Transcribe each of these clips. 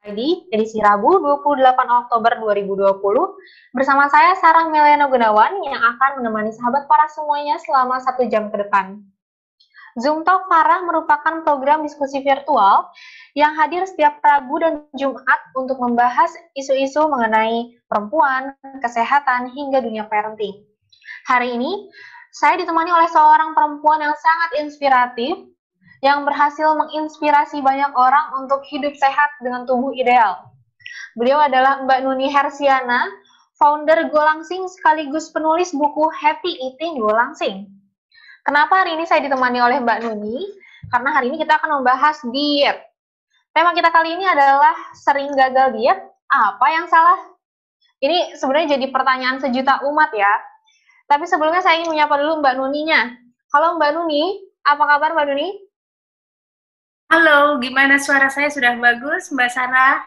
ID, edisi Rabu 28 Oktober 2020, bersama saya Sarah Meliana Gunawan yang akan menemani sahabat Farah semuanya selama 1 jam ke depan. Zoom Talk Farah merupakan program diskusi virtual yang hadir setiap Rabu dan Jumat untuk membahas isu-isu mengenai perempuan, kesehatan, hingga dunia parenting. Hari ini, saya ditemani oleh seorang perempuan yang sangat inspiratif, yang berhasil menginspirasi banyak orang untuk hidup sehat dengan tubuh ideal. Beliau adalah Mbak Nuni Hersiana, founder Golangsing sekaligus penulis buku Happy Eating Golangsing. Kenapa hari ini saya ditemani oleh Mbak Nuni? Karena hari ini kita akan membahas diet. Tema kita kali ini adalah sering gagal diet, apa yang salah? Ini sebenarnya jadi pertanyaan sejuta umat ya. Tapi sebelumnya saya ingin menyapa dulu Mbak Nuninya. Halo Mbak Nuni, apa kabar Mbak Nuni? Halo, gimana suara saya sudah bagus, Mbak Sarah?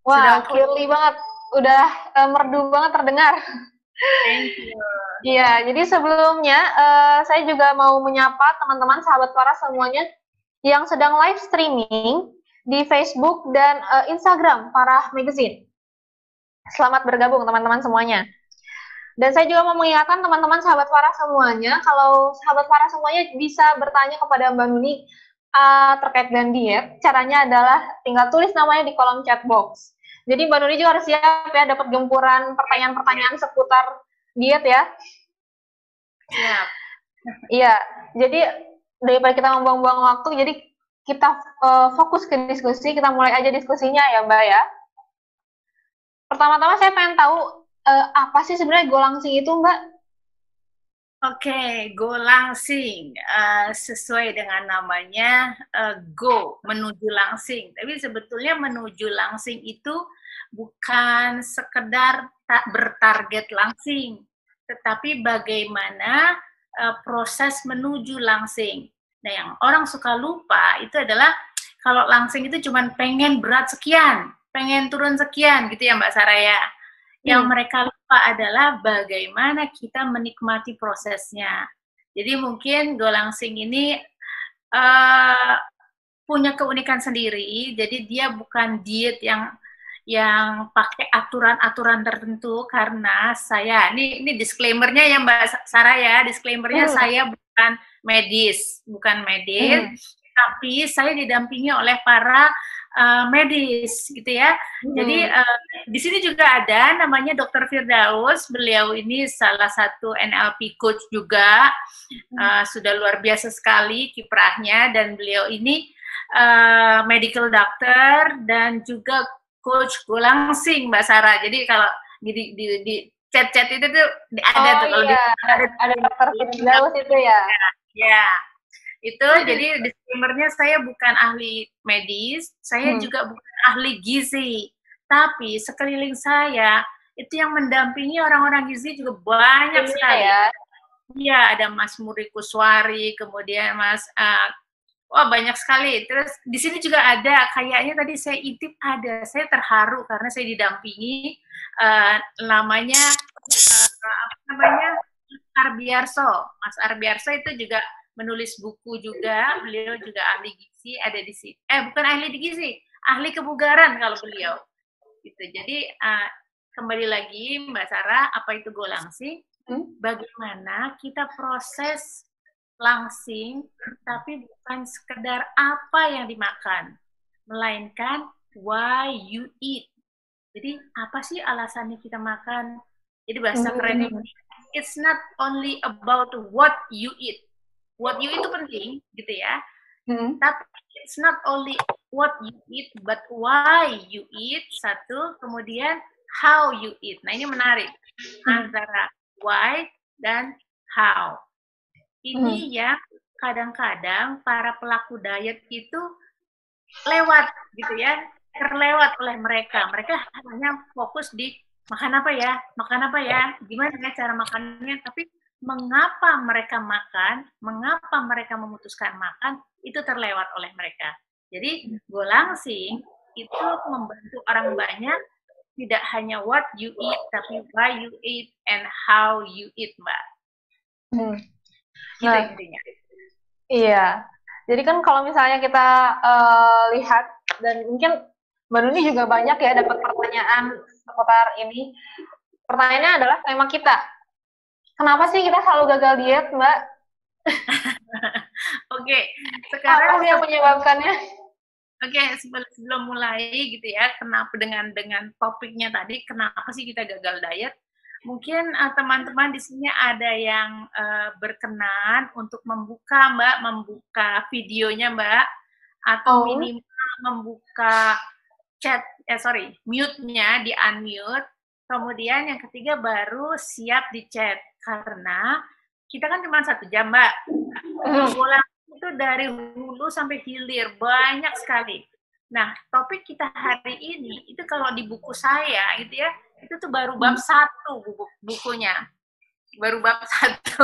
Sudah Wah, oke? clearly banget. Udah merdu banget terdengar. Thank you. Iya, jadi sebelumnya saya juga mau menyapa teman-teman sahabat Farah semuanya yang sedang live streaming di Facebook dan Instagram Farah Magazine. Selamat bergabung teman-teman semuanya. Dan saya juga mau mengingatkan teman-teman sahabat Farah semuanya, kalau sahabat Farah semuanya bisa bertanya kepada Mbak Nuni terkait dengan diet. Caranya adalah tinggal tulis namanya di kolom chat box. Jadi Mbak Nuni juga harus siap ya dapat gempuran pertanyaan-pertanyaan seputar diet ya. Siap. Iya, jadi daripada kita membuang-buang waktu, jadi kita fokus ke diskusi, kita mulai aja diskusinya ya Mbak ya. Pertama-tama saya pengen tahu apa sih sebenarnya Golangsing itu Mbak? Oke, go langsing. Sesuai dengan namanya, go, menuju langsing. Tapi sebetulnya menuju langsing itu bukan sekedar bertarget langsing, tetapi bagaimana proses menuju langsing. Nah, yang orang suka lupa itu adalah kalau langsing itu cuma pengen berat sekian, pengen turun sekian gitu ya Mbak Saraya. Yang mereka lupa adalah bagaimana kita menikmati prosesnya. Jadi mungkin Golangsing ini punya keunikan sendiri. Jadi dia bukan diet yang pakai aturan-aturan tertentu, karena saya ini disclaimer-nya ya Mbak Sarah ya, disclaimer-nya saya bukan medis, tapi saya didampingi oleh para medis gitu ya. Jadi di sini juga ada namanya Dr. Firdaus. Beliau ini salah satu NLP coach juga, sudah luar biasa sekali kiprahnya, dan beliau ini medical doctor dan juga coach Golangsing Mbak Sarah. Jadi kalau di chat-chat itu tuh ada tuh kalau iya. Ada Dr. Firdaus itu ya. Ya, itu jadi disclaimer-nya saya bukan ahli medis, saya juga bukan ahli gizi, tapi sekeliling saya itu yang mendampingi orang-orang gizi juga banyak sekali. Iya, ada Mas Muri Kuswari, kemudian Mas wah banyak sekali. Terus di sini juga ada, kayaknya tadi saya intip ada, saya terharu karena saya didampingi namanya apa namanya Arbiarso. Mas Arbiarso itu juga menulis buku juga, beliau juga ahli gizi, ada di sini. Bukan ahli gizi, ahli kebugaran kalau beliau. Gitu. Jadi kembali lagi Mbak Sarah, apa itu Golangsing? Bagaimana kita proses langsing, tapi bukan sekedar apa yang dimakan, melainkan why you eat. Jadi apa sih alasannya kita makan? Jadi bahasa kerennya, it's not only about what you eat. What you eat itu penting, gitu ya. Tapi it's not only what you eat, but why you eat. Satu, kemudian how you eat. Nah ini menarik antara why dan how. Ini yang kadang-kadang para pelaku diet itu lewat gitu ya, terlewat oleh mereka. Mereka hanya fokus di makan apa ya, gimana ya cara makannya, tapi mengapa mereka makan, mengapa mereka memutuskan makan, itu terlewat oleh mereka. Jadi Golangsing itu membantu orang banyak, tidak hanya what you eat, tapi why you eat and how you eat, Mbak. Gitu intinya. Iya. Jadi kan kalau misalnya kita lihat, dan mungkin Mbak Nuni juga banyak ya dapat pertanyaan seputar ini. Pertanyaannya adalah tema kita. Kenapa sih kita selalu gagal diet, Mbak? Oke, Apa sekarang sih yang menyebabkannya? oke, sebelum mulai gitu ya, kenapa dengan topiknya tadi, kenapa sih kita gagal diet? Mungkin teman-teman di sini ada yang berkenan untuk membuka videonya Mbak, atau minimal membuka mute-nya di unmute. Kemudian yang ketiga baru siap di chat, karena kita kan cuma 1 jam Mbak. Bola itu dari hulu sampai hilir, banyak sekali. Nah, topik kita hari ini, itu kalau di buku saya, gitu ya, itu tuh baru bab 1 bukunya. Baru bab 1.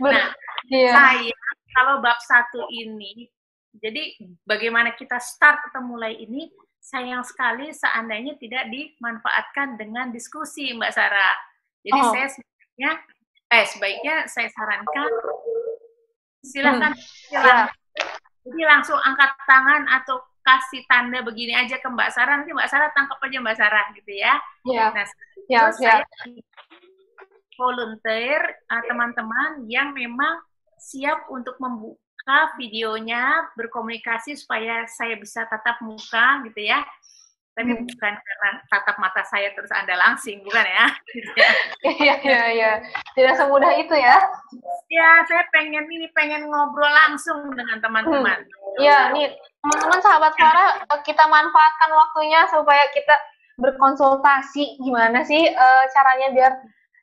Nah, saya, kalau bab 1 ini, jadi bagaimana kita start atau mulai ini, sayang sekali seandainya tidak dimanfaatkan dengan diskusi, Mbak Sarah. Jadi saya sebaiknya saya sarankan silahkan jadi langsung angkat tangan atau kasih tanda begini aja ke Mbak Sarah, nanti Mbak Sarah tangkap aja Mbak Sarah gitu ya. Nah, terus saya volunteer teman-teman yang memang siap untuk membuka videonya, berkomunikasi supaya saya bisa tatap muka gitu ya. Tapi bukan karena tatap mata saya terus Anda langsing, bukan ya? Iya. Tidak semudah itu ya. Ya, saya pengen ngobrol langsung dengan teman-teman. Iya, nih teman-teman sahabat Farah, kita manfaatkan waktunya supaya kita berkonsultasi gimana sih caranya biar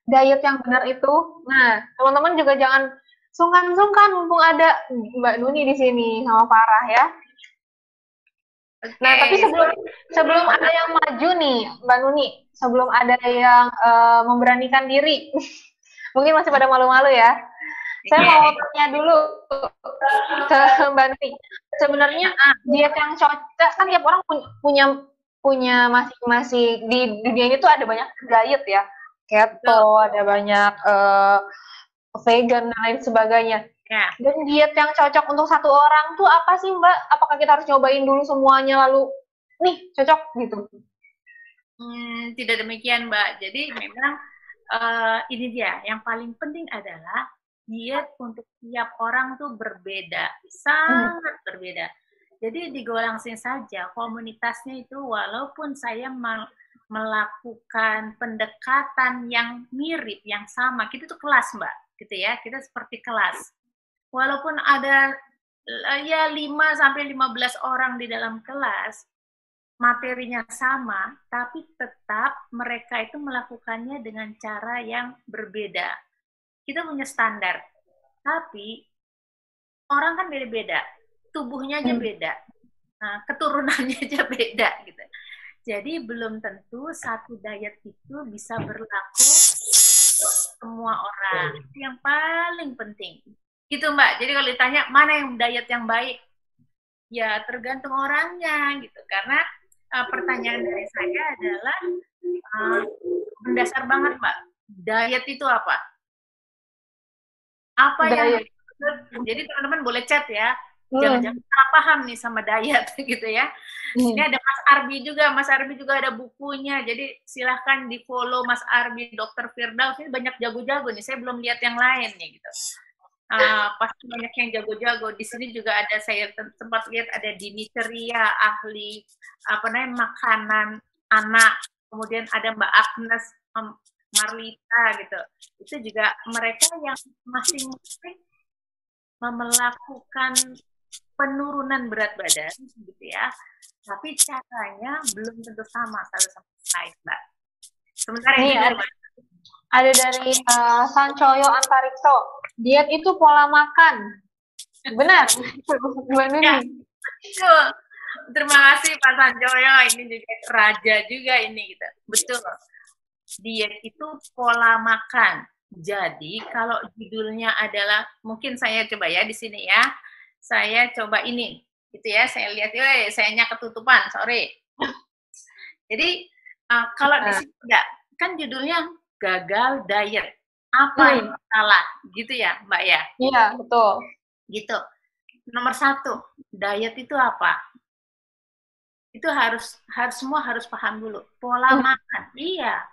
diet yang benar itu. Nah, teman-teman juga jangan sungkan-sungkan mumpung ada Mbak Nuni di sini sama Farah ya. Nah, tapi sebelum ada yang maju nih, Mbak Nuni, sebelum ada yang memberanikan diri, mungkin masih pada malu-malu ya. Saya mau tanya dulu ke Mbak Nuni. Sebenarnya diet yang cocok kan tiap orang punya masing-masing. Di dunia ini tuh ada banyak diet ya, keto, ada banyak vegan dan lain sebagainya. Ya. Dan diet yang cocok untuk satu orang tuh apa sih Mbak? Apakah kita harus nyobain dulu semuanya lalu nih cocok gitu? Tidak demikian Mbak. Jadi memang ini dia yang paling penting adalah diet untuk tiap orang tuh berbeda, sangat berbeda. Jadi di Golang Sing saja komunitasnya itu walaupun saya melakukan pendekatan yang mirip, yang sama, kita tuh kelas Mbak, gitu ya, kita seperti kelas. Walaupun ada ya 5-15 orang di dalam kelas, materinya sama, tapi tetap mereka itu melakukannya dengan cara yang berbeda. Kita punya standar, tapi orang kan beda-beda, tubuhnya aja beda, nah, keturunannya aja beda gitu. Jadi belum tentu satu diet itu bisa berlaku untuk semua orang. Itu yang paling penting. Gitu Mbak. Jadi kalau ditanya mana yang diet yang baik, ya tergantung orangnya gitu. Karena pertanyaan dari saya adalah mendasar banget Mbak. Diet itu apa? Apa yang jadi teman-teman boleh chat ya. Jangan-jangan salah paham nih sama diet gitu ya. Ini ada Mas Arbi juga ada bukunya. Jadi silahkan di follow Mas Arbi, Dr. Firdaus. Ini banyak jago-jago nih. Saya belum lihat yang lain nih gitu. Pasti banyak yang jago-jago. Di sini juga ada, saya sempat lihat ada Dini Ceria, ahli makanan anak. Kemudian ada Mbak Agnes Marlita gitu. Itu juga mereka yang masing-masing melakukan penurunan berat badan gitu ya. Tapi caranya belum tentu sama satu sama lain, Mbak. Sementara ini ada dari Sancoyo Antarikso. Diet itu pola makan. Benar? Ya, betul. Terima kasih Pak Sancoyo. Ini juga raja juga ini gitu. Betul. Diet itu pola makan. Jadi kalau judulnya adalah, mungkin saya coba ya di sini ya. Saya coba ini, gitu ya. Saya lihat, sayanya ketutupan, sorry. Jadi kalau di sini enggak, kan judulnya gagal diet. Apa yang salah, gitu ya, Mbak ya? Iya, betul. Gitu. Nomor 1, diet itu apa? Itu harus semua harus paham dulu. Pola makan, iya.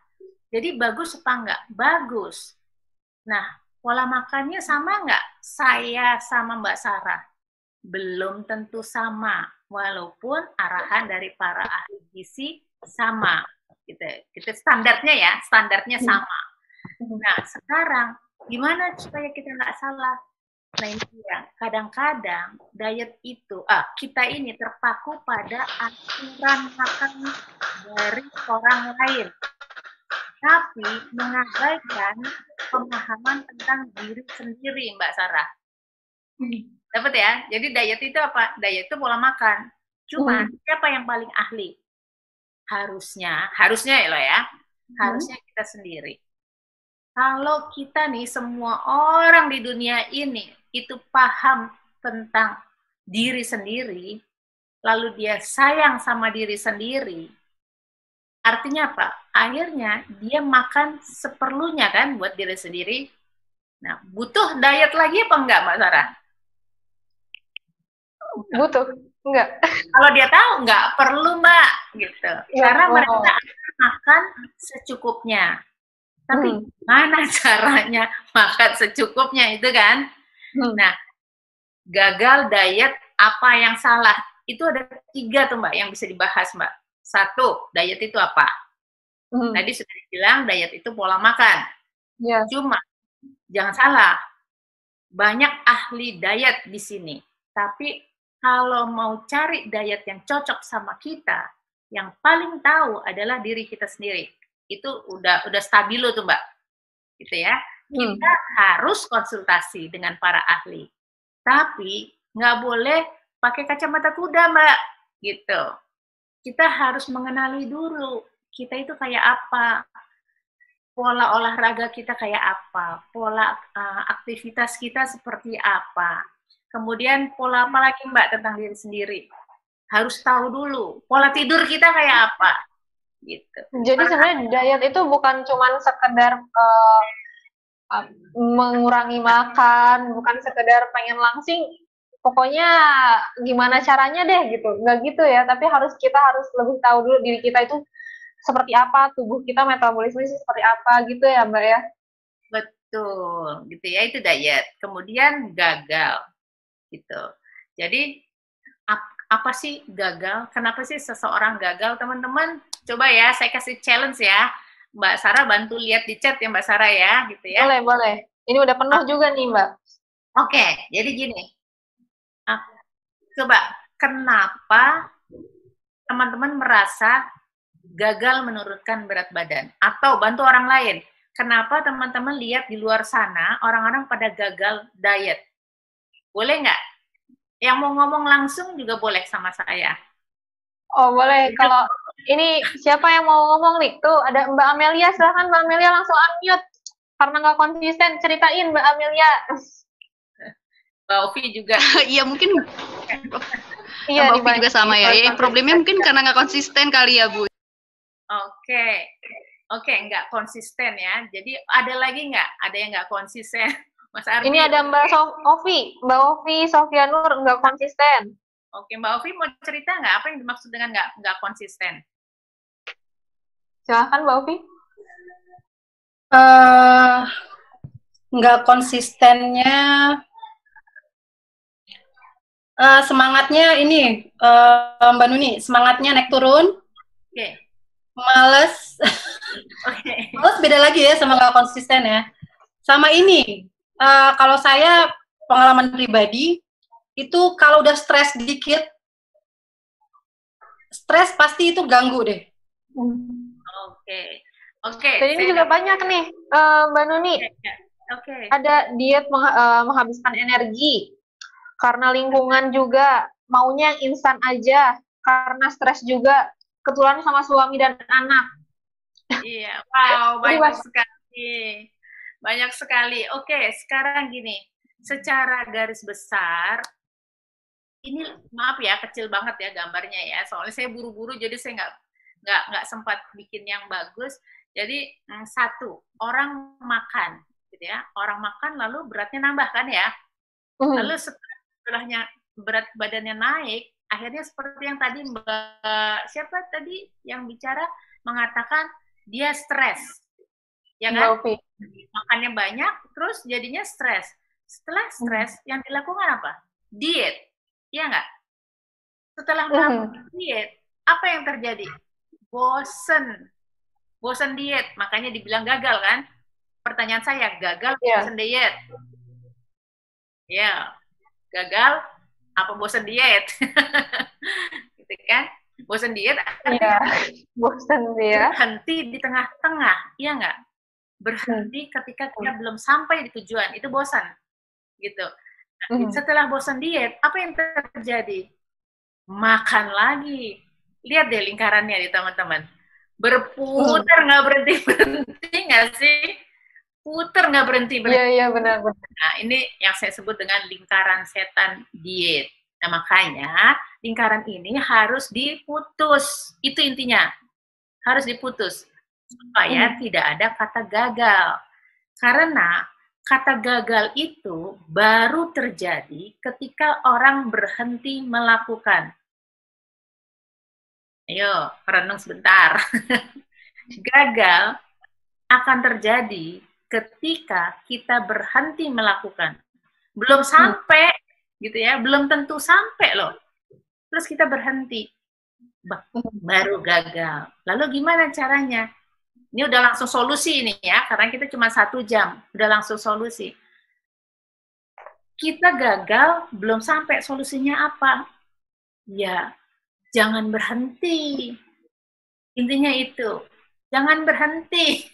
Jadi bagus apa enggak? Bagus. Nah, pola makannya sama enggak? Saya sama Mbak Sarah belum tentu sama, walaupun arahan dari para ahli gizi sama. Gitu standarnya sama. Nah, sekarang gimana supaya kita nggak salah? Nah, ini dia. Kadang-kadang diet itu, kita ini terpaku pada aturan makan dari orang lain, tapi mengabaikan pemahaman tentang diri sendiri, Mbak Sarah. Dapat ya? Jadi diet itu apa? Diet itu pola makan. Cuma siapa yang paling ahli? Harusnya ya lo ya. Harusnya kita sendiri. Kalau kita nih semua orang di dunia ini itu paham tentang diri sendiri, lalu dia sayang sama diri sendiri, artinya apa? Akhirnya dia makan seperlunya kan buat diri sendiri. Nah, butuh diet lagi apa enggak, Mbak Sarah? Butuh, enggak? Kalau dia tahu enggak perlu, Mbak, gitu. Karena mereka makan secukupnya. Tapi gimana caranya makan secukupnya itu kan? Nah, gagal diet apa yang salah? Itu ada 3 tuh Mbak yang bisa dibahas Mbak. 1, diet itu apa? Tadi sudah dibilang diet itu pola makan. Cuma jangan salah, banyak ahli diet di sini. Tapi kalau mau cari diet yang cocok sama kita, yang paling tahu adalah diri kita sendiri. Itu udah stabilo tuh Mbak, gitu ya. Kita harus konsultasi dengan para ahli, tapi nggak boleh pakai kacamata kuda Mbak, gitu. Kita harus mengenali dulu kita itu kayak apa, pola olahraga kita kayak apa, pola aktivitas kita seperti apa, kemudian pola apa lagi Mbak tentang diri sendiri. Harus tahu dulu pola tidur kita kayak apa. Gitu. Jadi sebenarnya diet itu bukan cuma sekedar mengurangi makan, bukan sekedar pengen langsing, pokoknya gimana caranya deh gitu, nggak gitu ya. Tapi kita harus lebih tahu dulu diri kita itu seperti apa, tubuh kita metabolisme seperti apa gitu ya Mbak ya. Betul, gitu ya, itu diet. Kemudian gagal, gitu. Jadi apa sih gagal? Kenapa sih seseorang gagal, teman-teman? Coba ya, saya kasih challenge ya. Mbak Sarah bantu lihat di chat ya Mbak Sarah ya, gitu ya. Boleh. Ini udah penuh juga nih Mbak. Oke, jadi gini. Coba, kenapa teman-teman merasa gagal menurunkan berat badan? Atau bantu orang lain. Kenapa teman-teman lihat di luar sana, orang-orang pada gagal diet? Boleh nggak? Yang mau ngomong langsung juga boleh sama saya. Oh boleh, kalau ini siapa yang mau ngomong nih? Tuh ada Mbak Amelia, silahkan Mbak Amelia langsung unmute. Karena nggak konsisten, ceritain Mbak Amelia. Mbak Ovi juga. Iya mungkin. Iya, Mbak Ovi juga sama ya. Ya problemnya mungkin karena nggak konsisten kali ya Bu. Oke, nggak konsisten ya. Jadi ada lagi nggak? Ada yang nggak konsisten? Mas Ardi. Ini ada Mbak Ovi Sofianur nggak konsisten. Oke, Mbak Ovi mau cerita nggak apa yang dimaksud dengan nggak konsisten? Silahkan Mbak Ovi. Nggak konsistennya, semangatnya ini, Mbak Nuni, semangatnya naik turun. Oke. Males. Males beda lagi ya sama nggak konsisten ya. Sama ini, kalau saya pengalaman pribadi, itu kalau udah stres dikit, stres pasti itu ganggu deh. Oke. Jadi ini juga banyak nih, Mbak Nuni. Oke. Ada diet menghabiskan energi, karena lingkungan juga maunya instan aja, karena stres juga, keturunan sama suami dan anak. Iya, wow, banyak sekali. Oke, sekarang gini, secara garis besar, ini maaf ya kecil banget ya gambarnya ya, soalnya saya buru-buru jadi saya nggak sempat bikin yang bagus. Jadi 1, orang makan, gitu ya, orang makan lalu beratnya nambah kan ya, lalu setelahnya berat badannya naik, akhirnya seperti yang tadi Mbak, siapa tadi yang bicara mengatakan dia stres, ya kan? Makannya banyak, terus jadinya stres. Setelah stres, yang dilakukan apa? Diet, ya nggak? Setelah melakukan diet, apa yang terjadi? Bosen diet, makanya dibilang gagal kan? Pertanyaan saya, gagal bosen diet? Ya, gagal apa bosen diet? Gitu kan? Bosen diet bosen ya. Berhenti di tengah-tengah, iya nggak? Berhenti ketika kita belum sampai di tujuan, itu bosan, gitu. Setelah bosan diet, apa yang terjadi? Makan lagi. Lihat deh lingkarannya di teman-teman. Berputar nggak berhenti nggak sih? Putar nggak berhenti. Iya, benar. Nah, ini yang saya sebut dengan lingkaran setan diet. Nah, makanya lingkaran ini harus diputus. Itu intinya. Harus diputus. Supaya tidak ada kata gagal. Karena kata gagal itu baru terjadi ketika orang berhenti melakukan. Ayo, renung sebentar. Gagal akan terjadi ketika kita berhenti melakukan. Belum sampai, gitu ya, belum tentu sampai loh. Terus kita berhenti. Baru gagal. Lalu gimana caranya? Ini udah langsung solusi ini ya, karena kita cuma 1 jam, udah langsung solusi. Kita gagal, belum sampai, solusinya apa? Ya, jangan berhenti. Intinya itu, jangan berhenti.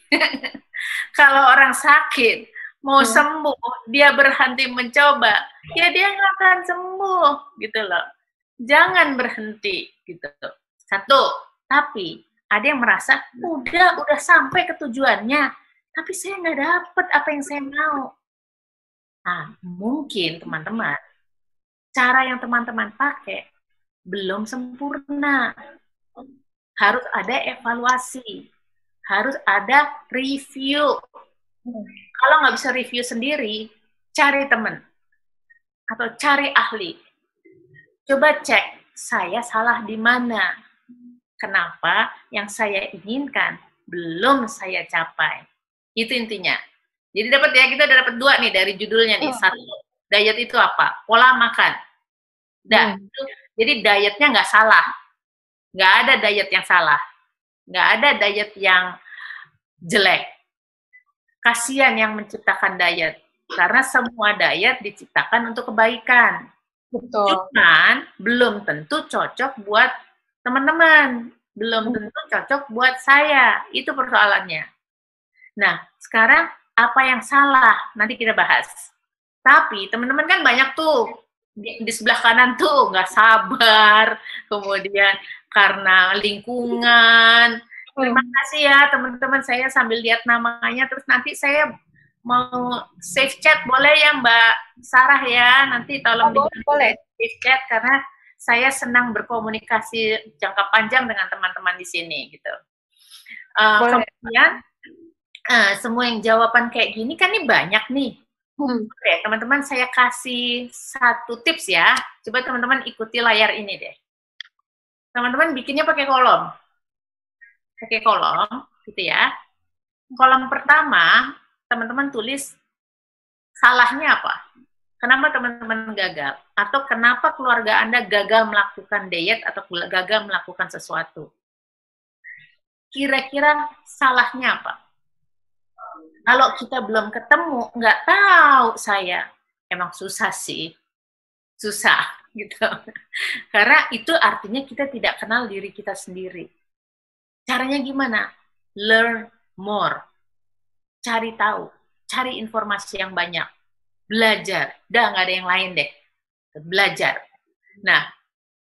Kalau orang sakit, mau sembuh, dia berhenti mencoba, ya dia nggak akan sembuh, gitu loh. Jangan berhenti, gitu. 1, tapi ada yang merasa, udah sampai ke tujuannya, tapi saya nggak dapet apa yang saya mau. Nah, mungkin teman-teman, cara yang teman-teman pakai belum sempurna. Harus ada evaluasi, harus ada review. Kalau nggak bisa review sendiri, cari teman atau cari ahli. Coba cek, saya salah di mana? Kenapa yang saya inginkan belum saya capai? Itu intinya. Jadi dapat ya, kita udah dapat 2 nih dari judulnya nih. 1, diet itu apa? Pola makan. Jadi dietnya nggak salah. Nggak ada diet yang salah. Nggak ada diet yang jelek. Kasihan yang menciptakan diet. Karena semua diet diciptakan untuk kebaikan. Betul. Cuman belum tentu cocok buat teman-teman. Belum tentu cocok buat saya. Itu persoalannya. Nah, sekarang apa yang salah? Nanti kita bahas. Tapi teman-teman kan banyak tuh. Di sebelah kanan tuh nggak sabar. Kemudian karena lingkungan. Terima kasih ya teman-teman. Saya sambil lihat namanya. Terus nanti saya mau save chat. Boleh ya Mbak Sarah ya? Nanti tolong boleh save chat. Karena saya senang berkomunikasi jangka panjang dengan teman-teman di sini gitu. Kemudian semua yang jawaban kayak gini kan ini banyak nih. Oke, teman-teman saya kasih 1 tips ya. Coba teman-teman ikuti layar ini deh. Teman-teman bikinnya pakai kolom. Pakai kolom gitu ya. Kolom pertama teman-teman tulis salahnya apa? Kenapa teman-teman gagal? Atau kenapa keluarga Anda gagal melakukan diet atau gagal melakukan sesuatu? Kira-kira salahnya apa? Kalau kita belum ketemu, nggak tahu saya. Emang susah sih. Susah, gitu. Karena itu artinya kita tidak kenal diri kita sendiri. Caranya gimana? Learn more. Cari tahu. Cari informasi yang banyak. Belajar. Udah nggak ada yang lain deh. Belajar. Nah,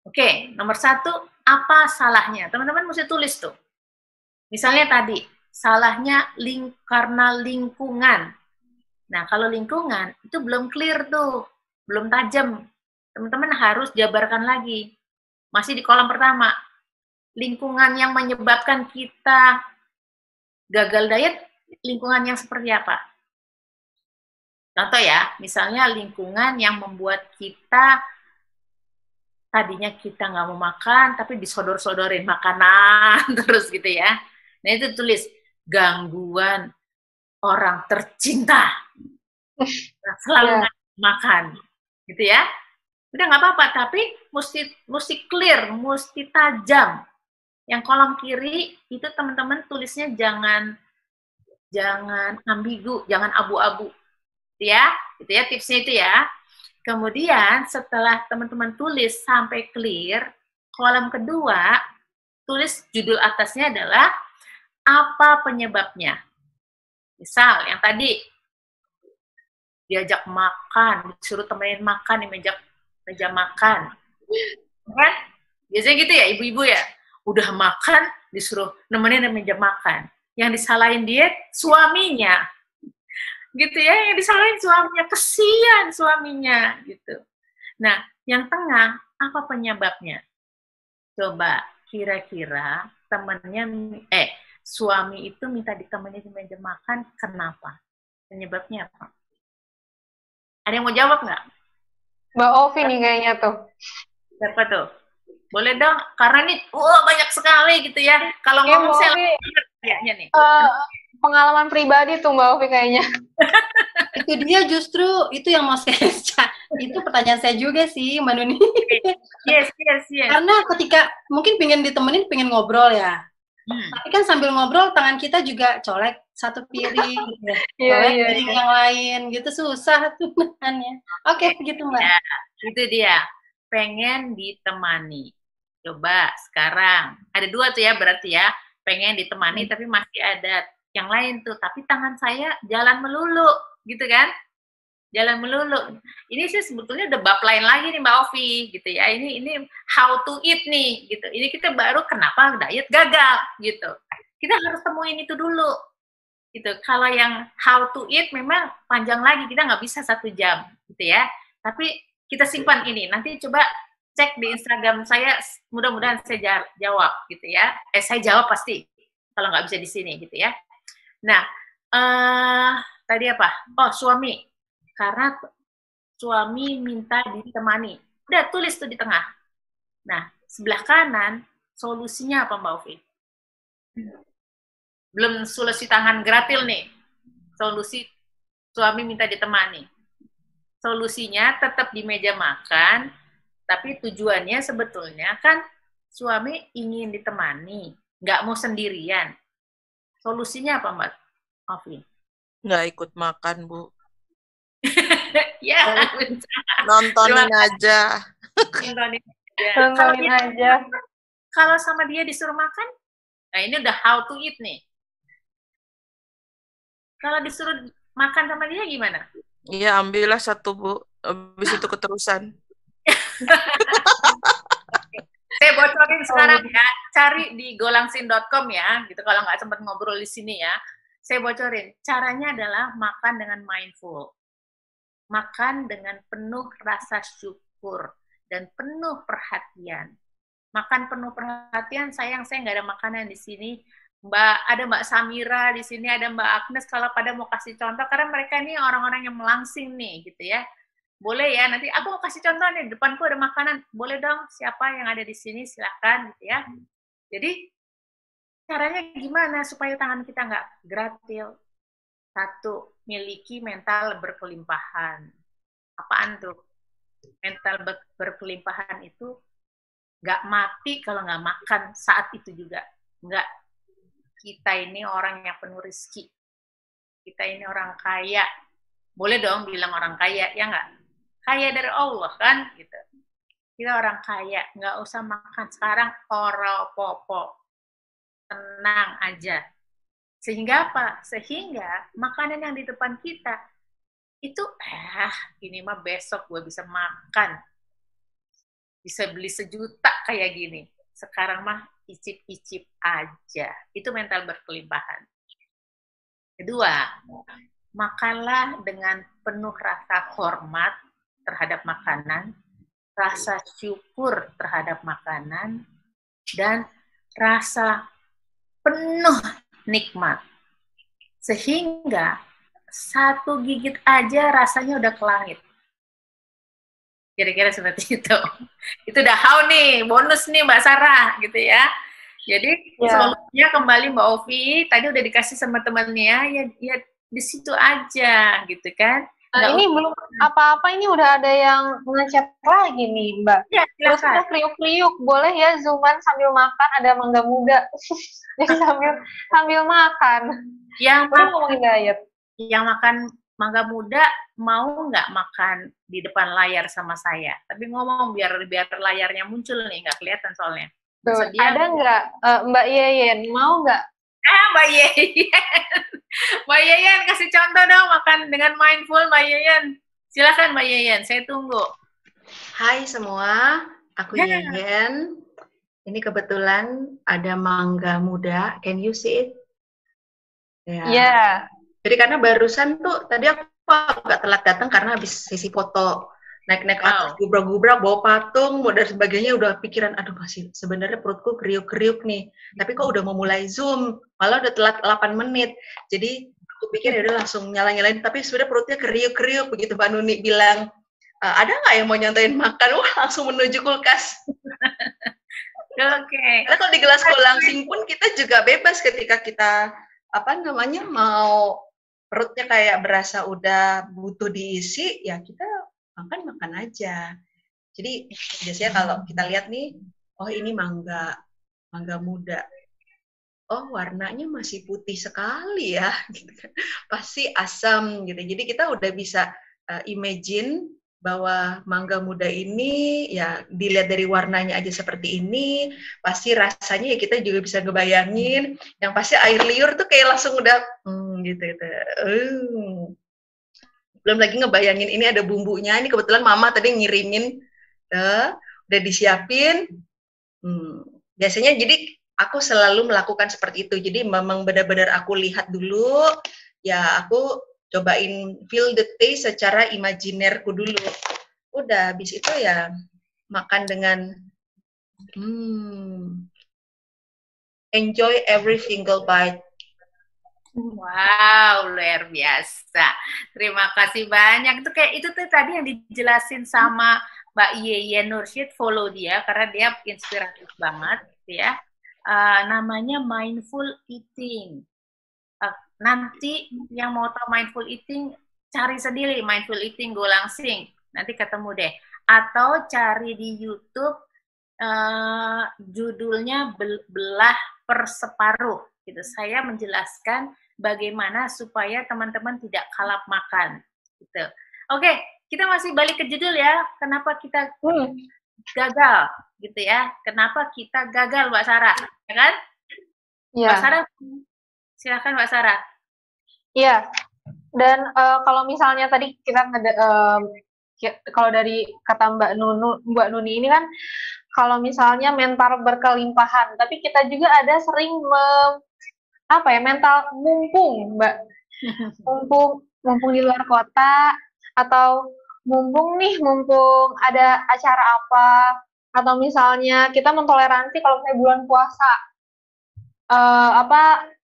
oke, nomor 1, apa salahnya? Teman-teman mesti tulis tuh. Misalnya tadi, salahnya karena lingkungan. Nah, kalau lingkungan, itu belum clear tuh. Belum tajam. Teman-teman harus jabarkan lagi. Masih di kolom pertama. Lingkungan yang menyebabkan kita gagal diet, lingkungan yang seperti apa? Contoh ya, misalnya lingkungan yang membuat kita tadinya kita nggak mau makan, tapi disodor-sodorin makanan terus gitu ya. Nah itu tulis gangguan orang tercinta. Nah, selalu nggak makan, gitu ya. Udah nggak apa-apa, tapi mesti clear, mesti tajam. Yang kolom kiri itu teman-teman tulisnya jangan ambigu, jangan abu-abu, ya. Itu ya tipsnya itu ya. Kemudian setelah teman-teman tulis sampai clear, kolom kedua tulis judul atasnya adalah apa penyebabnya. Misal yang tadi diajak makan, disuruh temenin makan di meja makan, kan? Biasanya gitu ya ibu-ibu ya. Udah makan disuruh nemenin di meja makan. Yang disalahin dia suaminya, gitu ya. Yang disalahin suaminya, kesian suaminya, gitu. Nah, yang tengah apa penyebabnya? Coba kira-kira suami itu minta ditemenin di meja makan, kenapa? Penyebabnya apa? Ada yang mau jawab nggak? Mbak Ovi nih kayaknya tuh. Siapa tuh? Boleh dong, karena nih banyak sekali gitu ya. Kalau ngomong saya kayaknya nih. Pengalaman pribadi tuh Mbak Ovi kayaknya. Itu dia justru, itu yang mau saya itu pertanyaan saya juga sih, Mbak Nuni. Yes. Karena ketika mungkin pengen ditemenin, pengen ngobrol ya. Tapi kan sambil ngobrol tangan kita juga colek satu piring, gitu ya. Colek piring yang lain, gitu susah tuh nahannya. Oke, begitu Mbak. Ya, itu dia. Pengen ditemani. Coba sekarang ada 2 tuh ya berarti ya. Pengen ditemani tapi masih ada yang lain tuh. Tapi tangan saya jalan melulu, gitu kan? Jalan melulu. Ini sih sebetulnya udah bab lain lagi nih Mbak Ovi, gitu ya. Ini how to eat nih, gitu. Ini kita baru kenapa diet gagal, gitu. Kita harus temuin itu dulu, gitu. Kalau yang how to eat memang panjang lagi, kita nggak bisa 1 jam, gitu ya. Tapi kita simpan ini. Nanti coba cek di Instagram saya, mudah-mudahan saya jawab, gitu ya. Saya jawab pasti. Kalau nggak bisa di sini, gitu ya. Nah, tadi apa? Oh, suami. Karena suami minta ditemani. Udah tulis tuh di tengah. Nah, sebelah kanan solusinya apa Mbak Ovi? Belum solusi tangan gratil nih. Solusi suami minta ditemani. Solusinya tetap di meja makan, tapi tujuannya sebetulnya kan suami ingin ditemani, nggak mau sendirian. Solusinya apa Mbak Ovi? Nggak ikut makan, Bu. Ya, nontonin aja. Nontonin aja. Kalau sama dia disuruh makan, nah ini udah how to eat nih. Kalau disuruh makan sama dia gimana? Iya, ambillah 1, Bu. Habis itu keterusan. Saya bocorin sekarang ya, cari di golangsin.com ya, gitu kalau nggak sempat ngobrol di sini ya. Saya bocorin, caranya adalah makan dengan mindful. Makan dengan penuh rasa syukur dan penuh perhatian. Makan penuh perhatian, sayang saya nggak ada makanan di sini. Ada Mbak Samira di sini, ada Mbak Agnes kalau pada mau kasih contoh, karena mereka ini orang-orang yang melangsing nih, gitu ya. Boleh ya, nanti aku mau kasih contoh nih, depanku ada makanan, boleh dong, siapa yang ada di sini, silakan, gitu ya. Jadi, caranya gimana supaya tangan kita nggak gratil? 1, miliki mental berkelimpahan. Apaan tuh? Mental berkelimpahan itu nggak mati kalau nggak makan saat itu juga. Nggak. Kita ini orang yang penuh rezeki. Kita ini orang kaya. Boleh dong bilang orang kaya, ya nggak? Kaya dari Allah kan? Gitu. Kita orang kaya, nggak usah makan sekarang oro-popo. Tenang aja. Sehingga apa? Sehingga makanan yang di depan kita itu, ini mah besok gue bisa makan. Bisa beli 1 juta kayak gini. Sekarang mah icip-icip aja. Itu mental berkelimpahan. Kedua, makanlah dengan penuh rasa hormat terhadap makanan, rasa syukur terhadap makanan, dan rasa penuh nikmat. Sehingga 1 gigit aja rasanya udah ke langit. Kira-kira seperti itu. Itu udah how nih, bonus nih Mbak Sarah gitu ya. Jadi solusinya kembali Mbak Ovi, tadi udah dikasih sama temannya, ya di situ aja gitu kan. Ini belum apa-apa, ini udah ada yang ngechat lagi nih Mbak. Ya, terus kita kriuk-kriuk, boleh ya zooman sambil makan, ada mangga muda. Jadi sambil makan. Yang ngomongin diet. Yang makan mangga muda mau nggak makan di depan layar sama saya? Tapi ngomong biar layarnya muncul nih, nggak kelihatan soalnya. Tuh, ada nggak Mbak Yeyen, mau nggak? Mbak Yeyen. Mbak Yeyen, kasih contoh dong makan dengan mindful Mbak Yeyen. Silakan Mbak Yeyen, saya tunggu. Hai semua, aku Yeyen. Ini kebetulan ada mangga muda, can you see it? Ya. Jadi karena barusan tuh, tadi aku agak telat datang karena habis sesi foto. Naik-naik atas, gubrak-gubrak, bawa patung, dan sebagainya, udah pikiran, aduh masih sebenarnya perutku kriuk-kriuk nih. Tapi kok udah mau mulai Zoom, malah udah telat 8 menit. Jadi aku pikir ya udah langsung nyala-nyalain, tapi sebenarnya perutnya kriuk-kriuk, begitu Mbak Nuni bilang, ada nggak yang mau nyontoin makan? Wah, langsung menuju kulkas. Karena kalau di gelas langsing pun kita juga bebas ketika kita, mau perutnya kayak berasa udah butuh diisi, ya kita makan aja. Jadi biasanya kalau kita lihat nih, oh ini mangga muda. Oh warnanya masih putih sekali ya, pasti asam gitu. Jadi kita udah bisa imagine bahwa mangga muda ini ya dilihat dari warnanya aja seperti ini, pasti rasanya ya kita juga bisa ngebayangin. Yang pasti air liur tuh kayak langsung udah gitu. Belum lagi ngebayangin ini ada bumbunya. Ini kebetulan mama tadi ngirimin, udah disiapin. Biasanya jadi aku selalu melakukan seperti itu. Jadi memang benar-benar aku lihat dulu, ya aku cobain feel the taste secara imajinerku dulu. Udah, habis itu ya makan dengan enjoy every single bite. Wow, luar biasa. Terima kasih banyak. Itu tuh tadi yang dijelasin sama Mbak Yeyen Nursyid, follow dia karena dia inspiratif banget ya. Namanya mindful eating. Nanti yang mau tahu mindful eating, cari sendiri mindful eating Go Langsing. Nanti ketemu deh. Atau cari di YouTube judulnya belah per separuh. Gitu. Saya menjelaskan bagaimana supaya teman-teman tidak kalap makan. Gitu. Oke, kita masih balik ke judul ya. Kenapa kita gagal, gitu ya? Kenapa kita gagal, Mbak Sarah? Ya kan? Ya. Mbak Sarah, silakan Mbak Sarah. Iya. Dan kalau misalnya tadi kita kalau dari kata Mbak Nuni ini kan, kalau misalnya mental berkelimpahan, tapi kita juga ada sering mental mumpung, Mbak. mumpung di luar kota, atau mumpung ada acara apa, atau misalnya kita mentoleransi kalau kayak bulan puasa,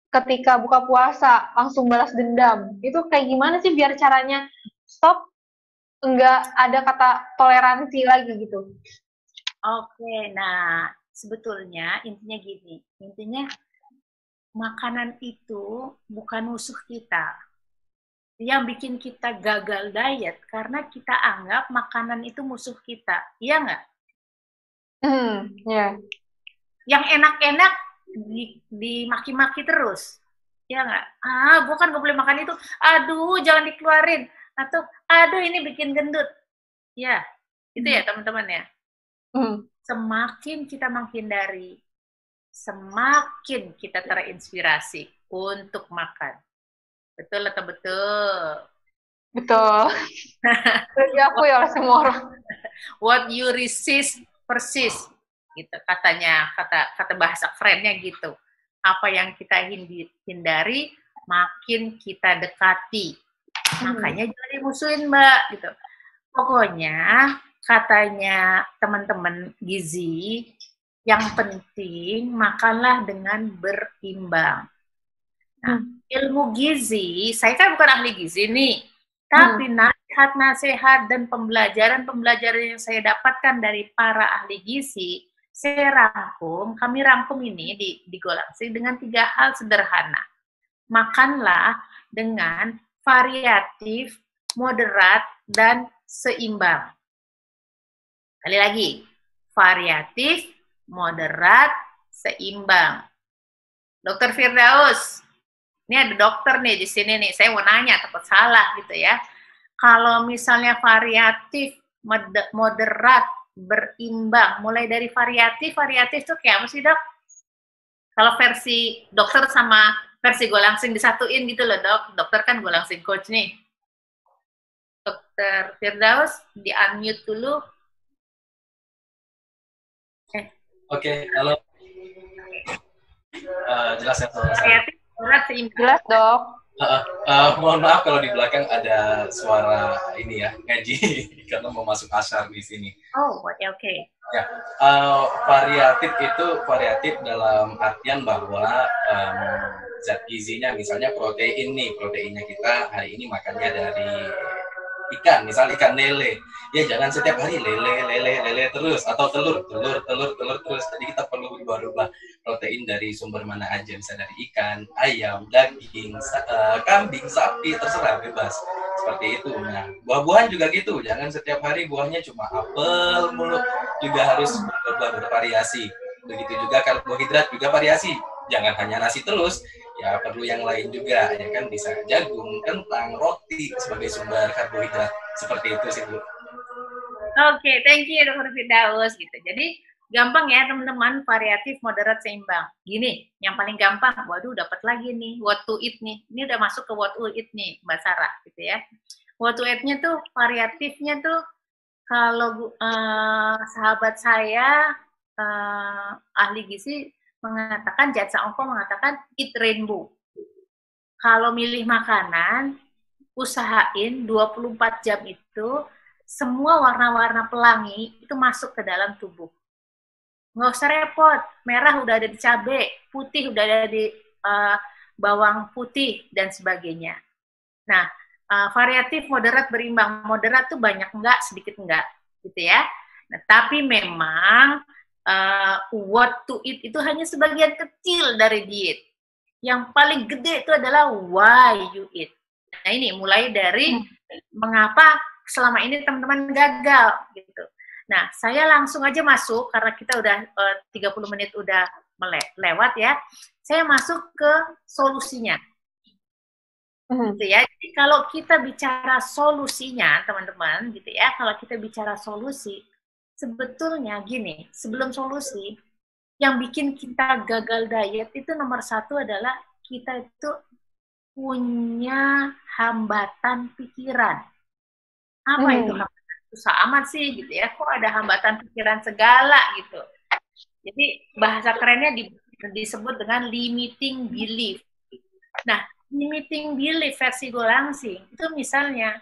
ketika buka puasa langsung balas dendam. Itu kayak gimana sih biar caranya stop, enggak ada kata toleransi lagi gitu? Oke, nah sebetulnya intinya gini, makanan itu bukan musuh kita. Yang bikin kita gagal diet karena kita anggap makanan itu musuh kita, iya nggak? Yeah. Yang enak-enak dimaki-maki terus, ya nggak? Gue kan gak boleh makan itu, aduh jangan dikeluarin, atau aduh ini bikin gendut, ya, itu ya teman-teman ya. Semakin kita menghindari, semakin kita terinspirasi untuk makan. Betul atau betul? Betul. Bagi aku ya semua orang. What you resist persist, gitu katanya, kata bahasa kerennya gitu. Apa yang kita hindari, makin kita dekati. Makanya jangan dimusuhin, Mbak, gitu. Pokoknya katanya teman-teman gizi, yang penting makanlah dengan berimbang. Nah, ilmu gizi, saya kan bukan ahli gizi nih, tapi nanti nasihat-nasihat dan pembelajaran-pembelajaran yang saya dapatkan dari para ahli gizi, kami rangkum ini di Golangsing dengan 3 hal sederhana. Makanlah dengan variatif, moderat, dan seimbang. Kali lagi, variatif, moderat, seimbang. Dokter Firdaus, ini ada dokter nih di sini nih, saya mau nanya, takut salah gitu ya. Kalau misalnya variatif, moderat, berimbang, mulai dari variatif itu kayak apa sih, Dok? Kalau versi dokter sama versi Golangsing disatuin gitu loh, Dok. Dokter kan Golangsing coach nih. Dokter Firdaus, di-unmute dulu. Oke, halo. Jelas ya suara saya? Variatif, moderat, seimbang. Jelas, Dok. Mohon maaf kalau di belakang ada suara ini ya, ngaji, karena mau masuk asar di sini. Oh, oke. Ya, variatif dalam artian bahwa zat gizinya, misalnya protein nih, proteinnya kita hari ini makannya dari ikan, misal ikan lele, ya jangan setiap hari lele terus, atau telur terus. Jadi kita perlu berubah-ubah protein dari sumber mana aja, bisa dari ikan, ayam, daging, kambing, sapi, terserah, bebas seperti itu. Nah, buah-buahan juga gitu, jangan setiap hari buahnya cuma apel mulu, juga harus bervariasi. Begitu juga karbohidrat juga variasi, jangan hanya nasi terus, ya perlu yang lain juga, ya kan, bisa jagung, kentang, roti sebagai sumber karbohidrat, seperti itu sih, Bu. Oke, thank you Dr. Firdaus gitu. Jadi gampang ya teman-teman, variatif, moderat, seimbang. Gini, yang paling gampang, waduh dapat lagi nih, what to eat nih. Ini udah masuk ke what to eat nih, Mbak Sarah gitu ya. What to eat-nya tuh, variatifnya tuh, kalau sahabat saya, ahli gizi, mengatakan, Jatsa Ongko mengatakan eat rainbow. Kalau milih makanan, usahain 24 jam itu semua warna-warna pelangi itu masuk ke dalam tubuh. Nggak usah repot, merah udah ada di cabai, putih udah ada di bawang putih, dan sebagainya. Nah, variatif, moderat, berimbang. Moderat tuh banyak enggak, sedikit enggak, gitu ya. Nah, tapi memang what to eat itu hanya sebagian kecil dari diet. Yang paling gede itu adalah why you eat. Nah, ini mulai dari mengapa selama ini teman-teman gagal gitu. Nah, saya langsung aja masuk karena kita udah 30 menit udah lewat ya. Saya masuk ke solusinya. Gitu ya. Jadi kalau kita bicara solusinya, teman-teman, gitu ya. Kalau kita bicara solusi, sebetulnya gini, sebelum solusi, yang bikin kita gagal diet itu nomor 1 adalah kita itu punya hambatan pikiran. Apa itu hambatan? Susah amat sih gitu ya, kok ada hambatan pikiran segala gitu. Jadi bahasa kerennya disebut dengan limiting belief. Nah, limiting belief versi Golangsing itu misalnya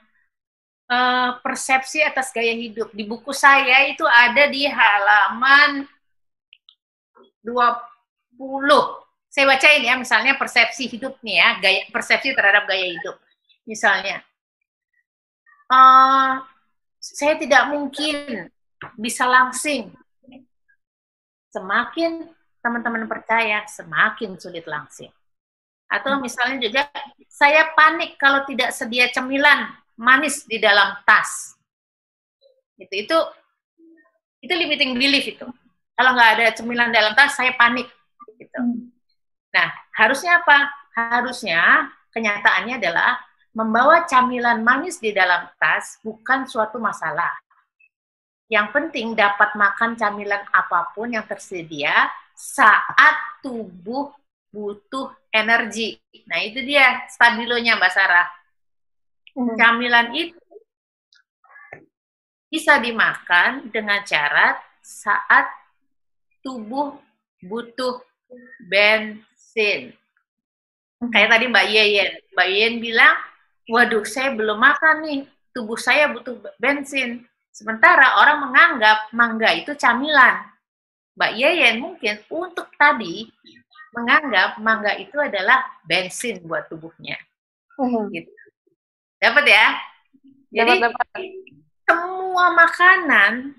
persepsi atas gaya hidup. Di buku saya itu ada di halaman 20. Saya bacain ya, misalnya persepsi hidup nih ya, persepsi terhadap gaya hidup. Misalnya, saya tidak mungkin bisa langsing. Semakin teman-teman percaya, semakin sulit langsing. Atau misalnya juga, saya panik kalau tidak sedia cemilan manis di dalam tas. Itu limiting belief itu. Kalau nggak ada cemilan dalam tas, saya panik. Gitu. Nah, harusnya apa? Harusnya kenyataannya adalah membawa camilan manis di dalam tas bukan suatu masalah. Yang penting dapat makan camilan apapun yang tersedia saat tubuh butuh energi. Nah, itu dia stabilonya, Mbak Sarah. Camilan itu bisa dimakan dengan syarat saat tubuh butuh bensin. Kayak tadi Mbak Yeyen. Mbak Yeyen bilang, waduh saya belum makan nih, tubuh saya butuh bensin. Sementara orang menganggap mangga itu camilan. Mbak Yeyen mungkin untuk tadi menganggap mangga itu adalah bensin buat tubuhnya. Gitu. Dapat ya? Jadi Dapat. semua makanan,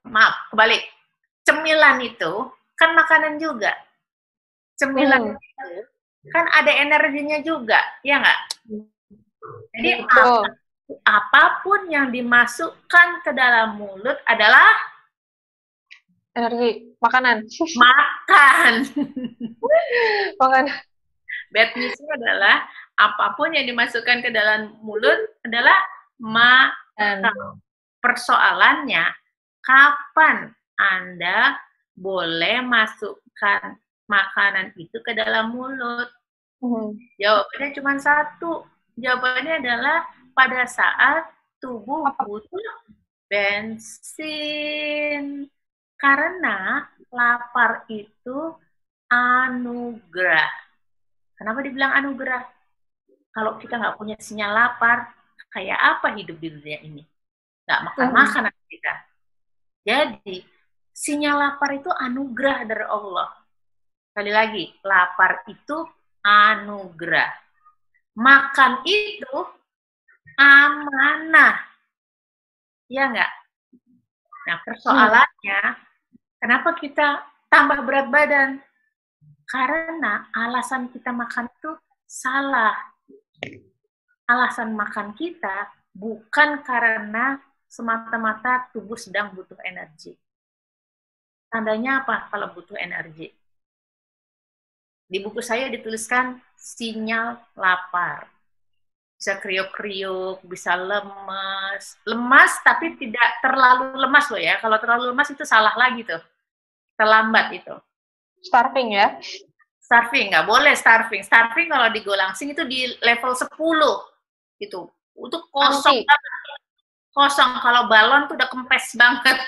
maaf, kebalik. Cemilan itu kan makanan juga. Cemilan itu kan ada energinya juga, ya nggak? Jadi apapun yang dimasukkan ke dalam mulut adalah energi, makanan. makan. Makanan. Bad news-nya adalah apapun yang dimasukkan ke dalam mulut adalah makan. Persoalannya, kapan Anda boleh masukkan makanan itu ke dalam mulut? Jawabannya cuma satu. Jawabannya adalah pada saat tubuh butuh bensin. Karena lapar itu anugerah. Kenapa dibilang anugerah? Kalau kita nggak punya sinyal lapar, kayak apa hidup di dunia ini? Nggak makan-makan kita. Jadi, sinyal lapar itu anugerah dari Allah. Sekali lagi, lapar itu anugerah. Makan itu amanah. Ya nggak? Nah, persoalannya, kenapa kita tambah berat badan? Karena alasan kita makan itu salah. Alasan makan kita bukan karena semata-mata tubuh sedang butuh energi. Tandanya apa kalau butuh energi? Di buku saya dituliskan sinyal lapar. Bisa kriuk-kriuk, bisa lemas. Lemas tapi tidak terlalu lemas loh ya. Kalau terlalu lemas itu salah lagi tuh. Terlambat itu. Starving ya? Starving, nggak boleh starving. Starving kalau di Golangsing itu di level 10. Gitu. Itu kosong banget. Kosong. Kalau balon tuh udah kempes banget.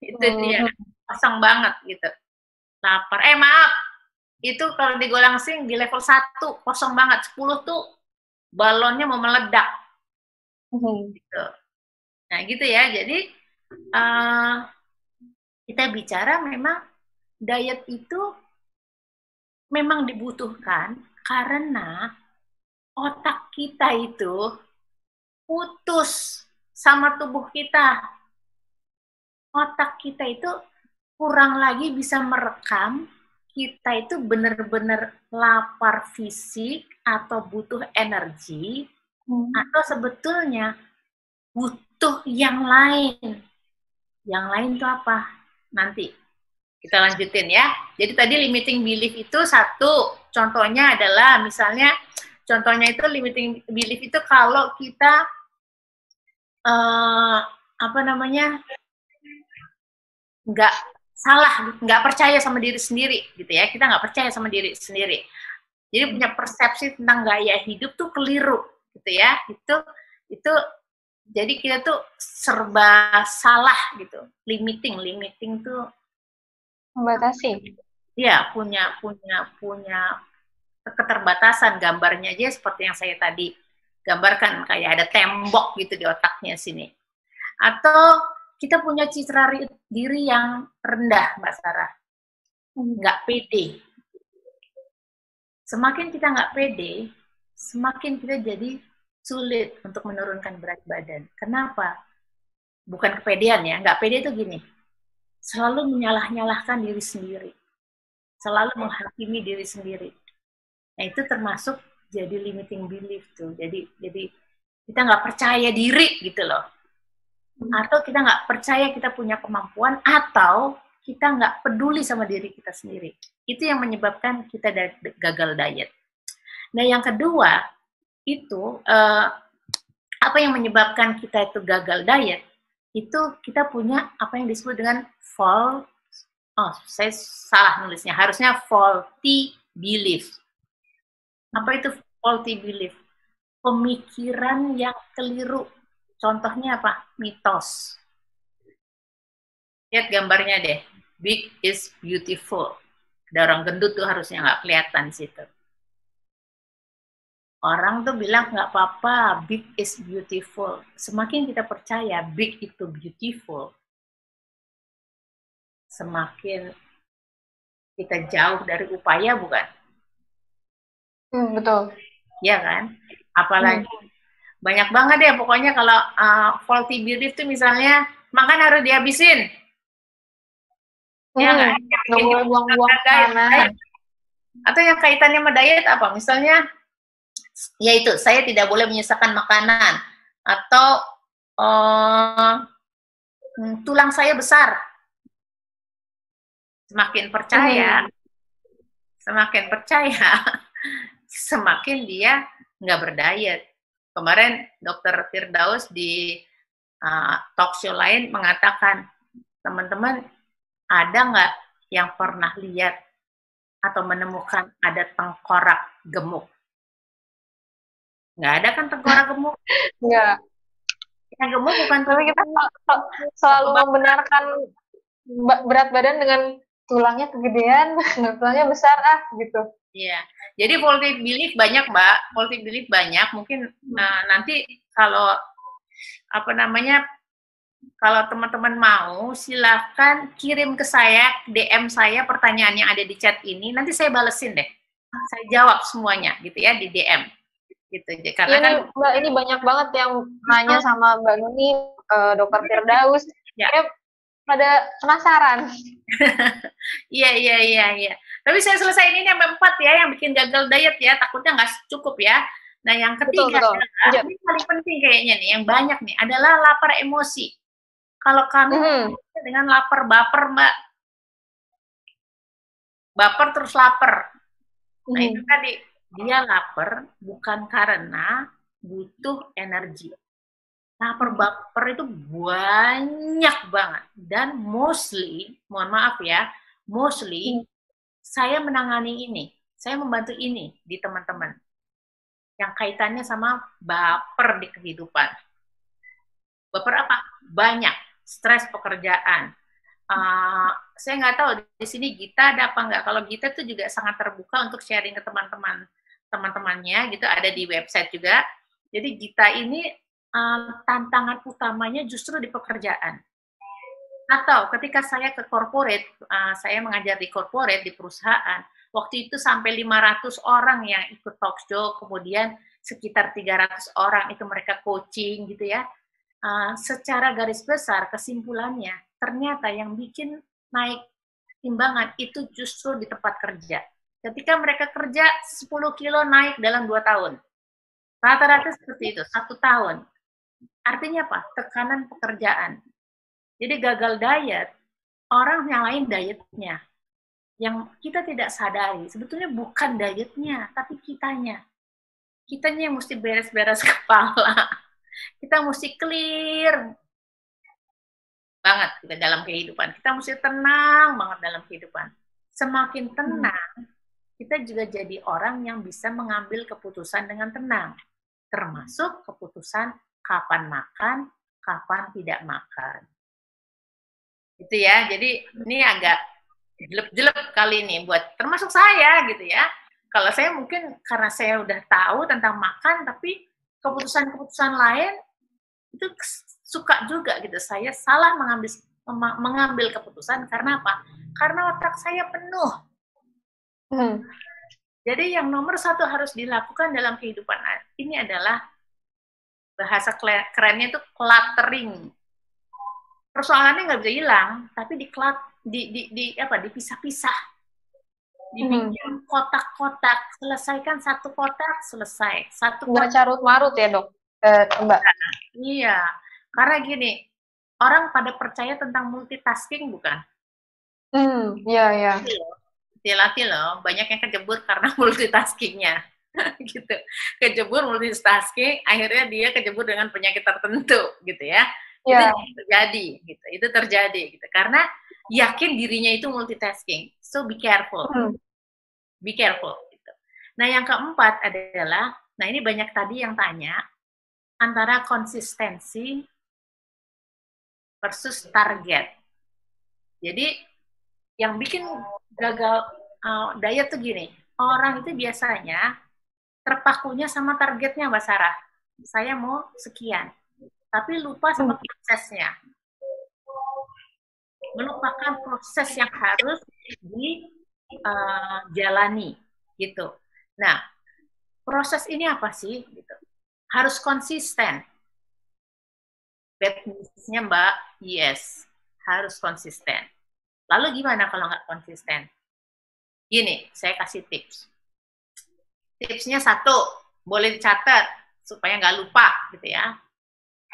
Itu dia. Kosong banget gitu. Lapar. Maaf. Itu kalau di Golangsing di level 1. Kosong banget. 10 tuh balonnya mau meledak. Gitu. Nah gitu ya. Jadi kita bicara memang diet itu memang dibutuhkan karena otak kita itu putus sama tubuh kita. Otak kita itu kurang lagi bisa merekam kita itu benar-benar lapar fisik atau butuh energi atau sebetulnya butuh yang lain. Yang lain itu apa? Nanti kita lanjutin ya. Jadi tadi limiting belief itu satu. Contohnya adalah misalnya, contohnya itu limiting belief itu kalau kita nggak percaya sama diri sendiri gitu ya. Kita nggak percaya sama diri sendiri. Jadi punya persepsi tentang gaya hidup tuh keliru gitu ya. Itu jadi kita tuh serba salah gitu. Limiting tuh membatasi. Iya, punya keterbatasan. Gambarnya aja seperti yang saya tadi gambarkan, kayak ada tembok gitu di otaknya sini. Atau kita punya citra diri yang rendah, Mbak Sarah. Nggak pede. Semakin kita nggak pede, semakin kita jadi sulit untuk menurunkan berat badan. Kenapa? Bukan kepedean ya, nggak pede itu gini. Selalu menyalah-nyalahkan diri sendiri. Selalu menghakimi diri sendiri. Nah, itu termasuk jadi limiting belief tuh. Jadi kita nggak percaya diri gitu loh. Atau kita nggak percaya kita punya kemampuan, atau kita nggak peduli sama diri kita sendiri. Itu yang menyebabkan kita gagal diet. Nah, yang kedua, itu apa yang menyebabkan kita itu gagal diet? Itu kita punya apa yang disebut dengan saya salah nulisnya, harusnya faulty belief. Apa itu faulty belief? Pemikiran yang keliru. Contohnya apa? Mitos. Lihat gambarnya deh. Big is beautiful. Ada orang gendut tuh harusnya nggak kelihatan di situ. Orang tuh bilang nggak apa-apa, big is beautiful. Semakin kita percaya big itu beautiful, semakin kita jauh dari upaya, bukan? Betul. Ya kan? Apalagi banyak banget deh pokoknya kalau faulty belief itu misalnya makan harus dihabisin. Ya nggak? Nggak boleh buang-buang makanan. Atau yang kaitannya sama diet apa? Misalnya, yaitu saya tidak boleh menyisakan makanan atau tulang saya besar. Semakin percaya, semakin dia nggak berdiet. Kemarin Dr. Firdaus di talk show lain mengatakan, teman-teman ada nggak yang pernah lihat atau menemukan ada tengkorak gemuk? Nggak ada kan tengkorak gemuk? Nggak. Yang gemuk bukan. Tapi kita selalu membenarkan berat badan dengan tulangnya kegedean, tulangnya besar gitu. Iya. Jadi faulty belief banyak, Mbak. Faulty belief banyak. Mungkin nanti kalau kalau teman-teman mau, silakan kirim ke saya, DM saya pertanyaan yang ada di chat ini. Nanti saya balesin deh. Saya jawab semuanya gitu ya di DM. Gitu. Karena kan Mbak, ini banyak banget yang nanya sama Mbak Nuni, Dr. Firdaus. Ya. Pada penasaran. Iya. Tapi saya selesai ini sampai 4 ya, yang bikin gagal diet ya. Takutnya nggak cukup ya. Nah, yang ketiga, adalah, ini paling penting kayaknya nih, yang banyak nih, adalah lapar emosi. Kalau kami dengan lapar baper, Mbak. Baper terus lapar. Nah, itu tadi. Dia lapar bukan karena butuh energi. Lapar baper itu banyak banget. Dan mostly, mohon maaf ya, mostly saya menangani ini. Saya membantu ini di teman-teman. Yang kaitannya sama baper di kehidupan. Baper apa? Banyak. Stres pekerjaan. Saya nggak tahu di sini Gita ada apa nggak. Kalau Gita tuh juga sangat terbuka untuk sharing ke teman-temannya gitu, ada di website juga. Jadi Gita ini tantangan utamanya justru di pekerjaan. Atau ketika saya ke corporate, saya mengajar di corporate, di perusahaan, waktu itu sampai 500 orang yang ikut talk show, kemudian sekitar 300 orang itu mereka coaching gitu ya. Secara garis besar kesimpulannya, ternyata yang bikin naik timbangan itu justru di tempat kerja. Ketika mereka kerja 10 kilo naik dalam 2 tahun. Rata-rata seperti itu, 1 tahun. Artinya apa? Tekanan pekerjaan. Jadi gagal diet, orang yang lain dietnya. Yang kita tidak sadari, sebetulnya bukan dietnya, tapi kitanya. Kitanya yang mesti beres-beres kepala. Kita mesti clear banget kita dalam kehidupan. Kita mesti tenang banget dalam kehidupan. Semakin tenang, kita juga jadi orang yang bisa mengambil keputusan dengan tenang. Termasuk keputusan kapan makan, kapan tidak makan. Gitu ya. Jadi ini agak jelek-jelek kali ini buat termasuk saya gitu ya. Kalau saya mungkin karena saya udah tahu tentang makan, tapi keputusan-keputusan lain itu suka juga gitu. Saya salah mengambil keputusan karena apa? Karena otak saya penuh. Jadi yang nomor 1 harus dilakukan dalam kehidupan ini adalah bahasa kerennya itu cluttering. Persoalannya nggak bisa hilang, tapi dipisah-pisah. Dibikin kotak-kotak, selesaikan 1 kotak, selesai. 1 kotak. Bercarut-marut ya, Dok? Mbak. Iya, karena gini, orang pada percaya tentang multitasking bukan? Iya. Hati-hati loh, banyak yang kejebur karena multitaskingnya. Gitu. Kejebur multitasking, akhirnya dia kejebur dengan penyakit tertentu, gitu ya. Yeah. Itu terjadi, gitu. Itu terjadi, gitu. Karena yakin dirinya itu multitasking. So be careful. Be careful. Gitu. Nah, yang keempat adalah, nah ini banyak tadi yang tanya, antara konsistensi versus target. Jadi, yang bikin gagal diet tuh gini, orang itu biasanya terpakunya sama targetnya, Mbak Sarah. Saya mau sekian, tapi lupa sama prosesnya. Melupakan proses yang harus dijalani, gitu. Nah, proses ini apa sih? Gitu. harus konsisten. Bad news-nya Mbak, yes, harus konsisten. Lalu gimana kalau nggak konsisten? Gini, saya kasih tips. Tipsnya satu, boleh dicatat supaya nggak lupa gitu ya.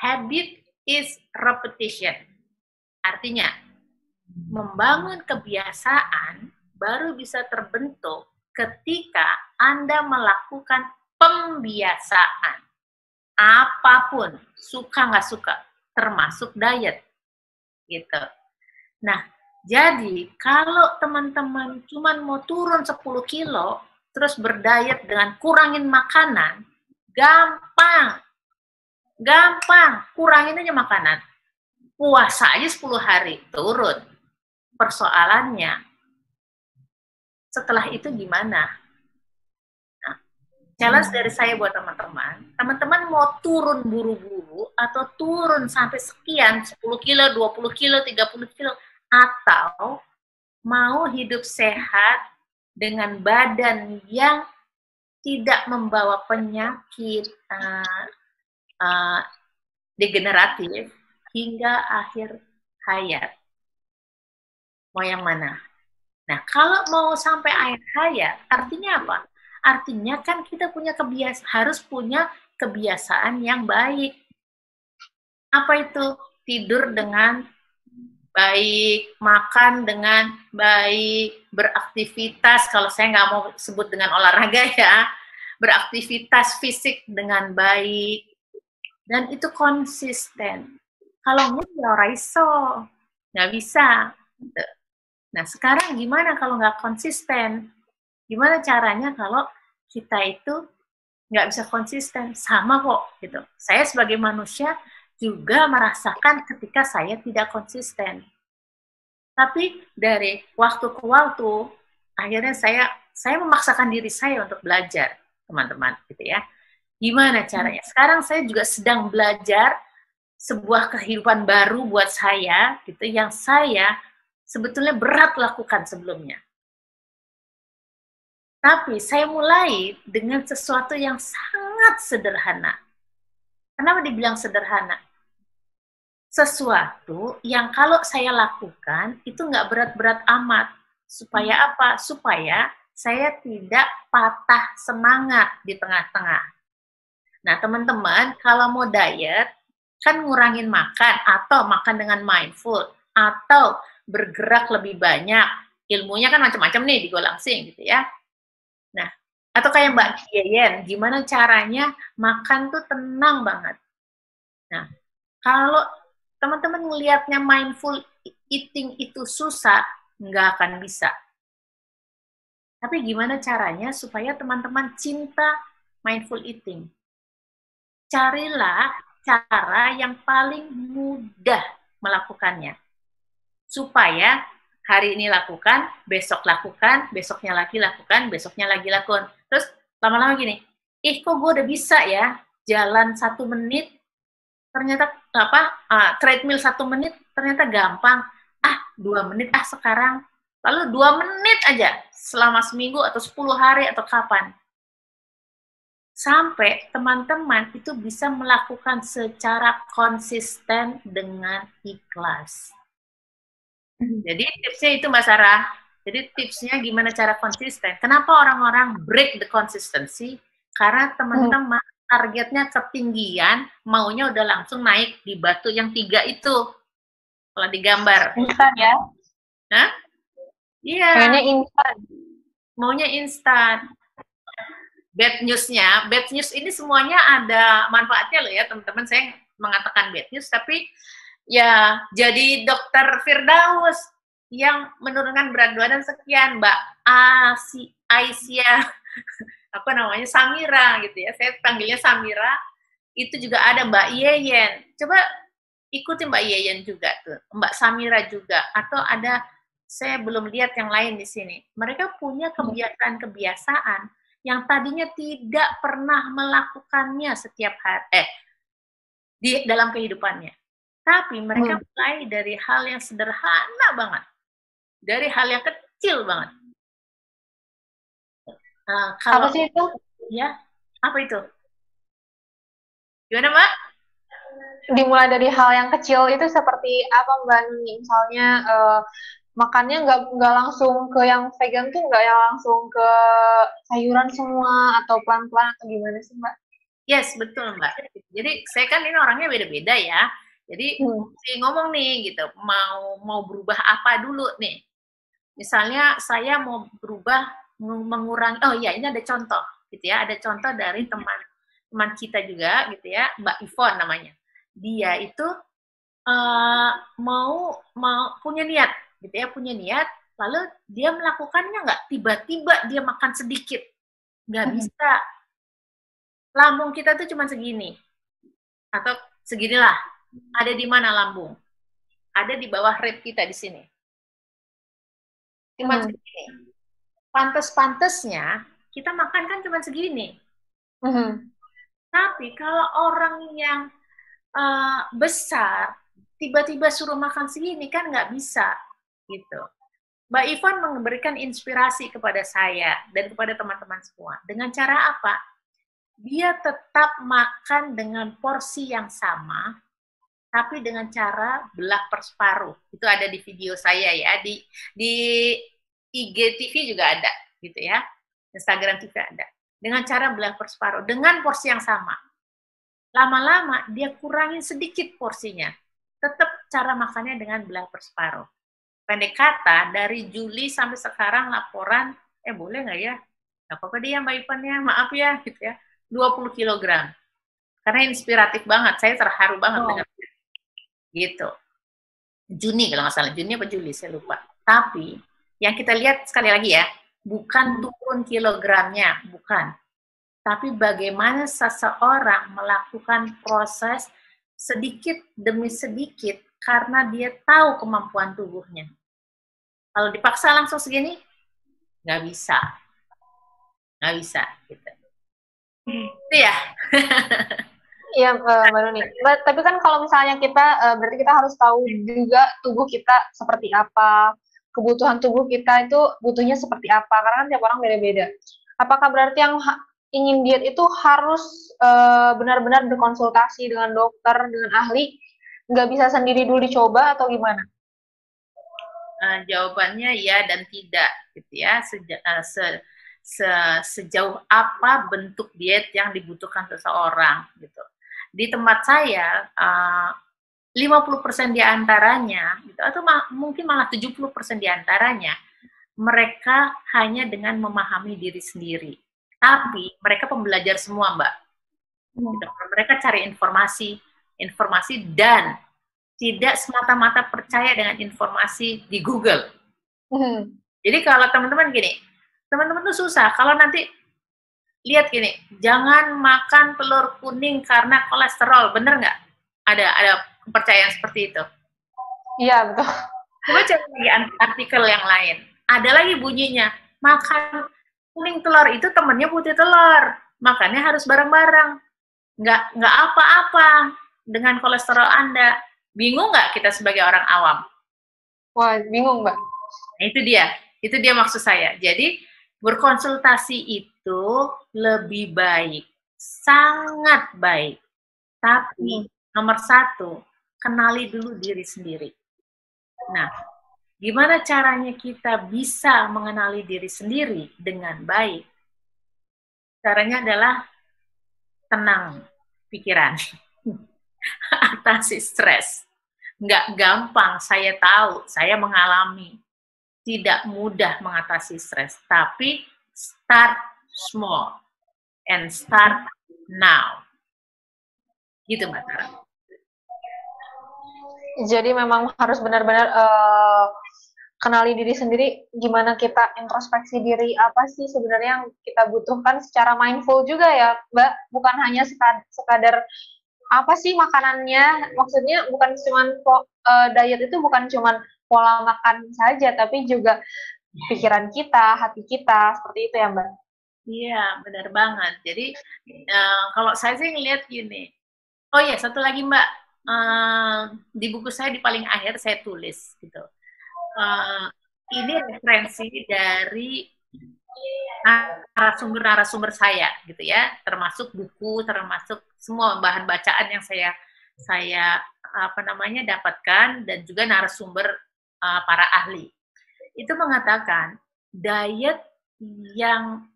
Habit is repetition. Artinya, membangun kebiasaan baru bisa terbentuk ketika Anda melakukan pembiasaan. Apapun, suka nggak suka, termasuk diet. Gitu. Nah, jadi kalau teman-teman cuma mau turun 10 kilo, terus berdiet dengan kurangin makanan, gampang. Gampang, kurangin aja makanan. Puasa aja 10 hari, turun. Persoalannya, setelah itu gimana? Nah, challenge dari saya buat teman-teman, teman-teman mau turun buru-buru atau turun sampai sekian, 10 kilo, 20 kilo, 30 kilo, atau mau hidup sehat dengan badan yang tidak membawa penyakit degeneratif hingga akhir hayat. Mau yang mana? Nah, kalau mau sampai akhir hayat, artinya apa? Artinya kan kita punya harus punya kebiasaan yang baik. Apa itu? Tidur dengan baik, makan dengan baik, beraktivitas, kalau saya nggak mau sebut dengan olahraga ya, beraktivitas fisik dengan baik, dan itu konsisten. Kalau nggak, ya raiso, nggak bisa. Nah, sekarang gimana kalau nggak konsisten? Gimana caranya kalau kita itu nggak bisa konsisten? Sama kok, gitu. Saya sebagai manusia juga merasakan ketika saya tidak konsisten. Tapi dari waktu ke waktu, akhirnya saya memaksakan diri saya untuk belajar, teman-teman, gitu ya. Gimana caranya? Sekarang saya juga sedang belajar sebuah kehidupan baru buat saya, gitu, yang saya sebetulnya berat lakukan sebelumnya. Tapi saya mulai dengan sesuatu yang sangat sederhana. Kenapa dibilang sederhana? Sesuatu yang kalau saya lakukan itu nggak berat-berat amat. Supaya apa? Supaya saya tidak patah semangat di tengah-tengah. Nah, teman-teman, kalau mau diet, kan ngurangin makan, atau makan dengan mindful, atau bergerak lebih banyak. Ilmunya kan macam-macam nih di Golangsing gitu ya. Nah, atau kayak Mbak Yeyen, gimana caranya makan tuh tenang banget. Nah, kalau teman-teman melihatnya mindful eating itu susah, nggak akan bisa. Tapi gimana caranya supaya teman-teman cinta mindful eating? Carilah cara yang paling mudah melakukannya. Supaya hari ini lakukan, besok lakukan, besoknya lagi lakukan, besoknya lagi lakukan. Terus lama-lama gini, kok gue udah bisa ya jalan 1 menit, ternyata treadmill 1 menit, ternyata gampang. 2 menit sekarang. Lalu 2 menit aja selama seminggu atau 10 hari atau kapan. Sampai teman-teman itu bisa melakukan secara konsisten dengan ikhlas. Jadi tipsnya itu Mbak Sarah. Jadi tipsnya gimana cara konsisten. Kenapa orang-orang break the consistency? Karena teman-teman targetnya ketinggian, maunya udah langsung naik di batu yang 3 itu. Kalau digambar. Instan ya? Hah? Iya. Maunya instan. Bad news ini semuanya ada manfaatnya loh ya teman-teman. Saya mengatakan bad news, tapi ya jadi dokter Firdaus yang menurunkan berat badan sekian, Mbak Aisyah, apa namanya, Samira gitu ya, saya panggilnya Samira, itu juga ada Mbak Yeyen, coba ikuti Mbak Yeyen juga tuh, Mbak Samira juga, atau ada, saya belum lihat yang lain di sini, mereka punya kebiasaan yang tadinya tidak pernah melakukannya setiap hari, di dalam kehidupannya. Tapi mereka mulai dari hal yang sederhana banget. Dari hal yang kecil banget. Kalau, apa sih itu? Ya, apa itu? Gimana, Mbak? Dimulai dari hal yang kecil itu seperti apa Mbak Nuni? Misalnya makannya nggak langsung ke yang vegan tuh nggak yang langsung ke sayuran semua atau pelan-pelan atau gimana sih Mbak? Yes, betul Mbak. Jadi saya kan ini orangnya beda-beda ya. Jadi si ngomong nih gitu, mau berubah apa dulu nih? Misalnya saya mau berubah mengurangi. Oh iya, ini ada contoh gitu ya. Ada contoh dari teman kita juga gitu ya, Mbak Ivon namanya. Dia itu mau punya niat gitu ya, punya niat, lalu dia melakukannya nggak tiba-tiba dia makan sedikit, nggak bisa. Lambung kita tuh cuma segini atau seginilah. Ada di mana lambung? Ada di bawah rib kita di sini. Cuma segini. Pantes-pantesnya kita makan kan cuma segini. Tapi kalau orang yang besar tiba-tiba suruh makan segini kan nggak bisa gitu. Mbak Ivan memberikan inspirasi kepada saya dan kepada teman-teman semua. Dengan cara apa? Dia tetap makan dengan porsi yang sama, tapi dengan cara belah per separuh. Itu ada di video saya ya, di IGTV juga ada, gitu ya. Instagram juga ada. Dengan cara belah per separuh, dengan porsi yang sama. Lama-lama dia kurangin sedikit porsinya. Tetap cara makannya dengan belah per separuh. Pendek kata, dari Juli sampai sekarang laporan, boleh nggak ya? Nggak apa-apa dia Mbak Ivan ya, maaf ya, gitu ya. 20 kg. Karena inspiratif banget, saya terharu banget dengan gitu. Juni kalau nggak salah, Juni apa Juli, saya lupa. Tapi, yang kita lihat sekali lagi ya, bukan turun kilogramnya, bukan. Tapi bagaimana seseorang melakukan proses sedikit demi sedikit karena dia tahu kemampuan tubuhnya. Kalau dipaksa langsung segini, nggak bisa. Nggak bisa. Gitu. Itu ya. Iya, Mbak Nuni. Tapi kan kalau misalnya kita, berarti kita harus tahu juga tubuh kita seperti apa, kebutuhan tubuh kita itu butuhnya seperti apa, karena kan tiap orang beda-beda. Apakah berarti yang ingin diet itu harus benar-benar berkonsultasi dengan dokter, dengan ahli, nggak bisa sendiri dulu dicoba atau gimana? Jawabannya ya dan tidak, gitu ya. Sejauh apa bentuk diet yang dibutuhkan seseorang, gitu. Di tempat saya, 50% diantaranya, gitu, atau mungkin malah 70% diantaranya, mereka hanya dengan memahami diri sendiri. Tapi mereka pembelajar semua, Mbak. Gitu. Mereka cari informasi dan tidak semata-mata percaya dengan informasi di Google. Jadi kalau teman-teman gini, teman-teman tuh susah. Kalau nanti lihat gini, jangan makan telur kuning karena kolesterol, bener nggak? Ada kepercayaan seperti itu. Iya, betul. Coba cari lagi artikel yang lain. Ada lagi bunyinya, makan kuning telur itu temennya putih telur, makannya harus bareng-bareng. Nggak apa-apa dengan kolesterol Anda. Bingung nggak kita sebagai orang awam? Wah, bingung, Mbak. Nah, itu dia maksud saya. Jadi berkonsultasi itu lebih baik, sangat baik. Tapi nomor satu, kenali dulu diri sendiri. Nah, gimana caranya kita bisa mengenali diri sendiri dengan baik? Caranya adalah tenang pikiran, atasi stres. Nggak gampang, saya tahu, saya mengalami. Tidak mudah mengatasi stres, tapi start small and start now. Gitu, Mbak Tara. Jadi memang harus benar-benar kenali diri sendiri, gimana kita introspeksi diri, apa sih sebenarnya yang kita butuhkan secara mindful juga ya, Mbak. Bukan hanya sekadar apa sih makanannya, maksudnya bukan cuma diet itu bukan cuma pola makan saja, tapi juga pikiran kita, hati kita, seperti itu ya Mbak? Iya, benar banget. Jadi kalau saya sih ngeliat gini, oh ya satu lagi Mbak, di buku saya di paling akhir saya tulis gitu. Ini referensi dari narasumber saya gitu ya, termasuk buku, termasuk semua bahan bacaan yang saya dapatkan, dan juga narasumber para ahli. Itu mengatakan diet yang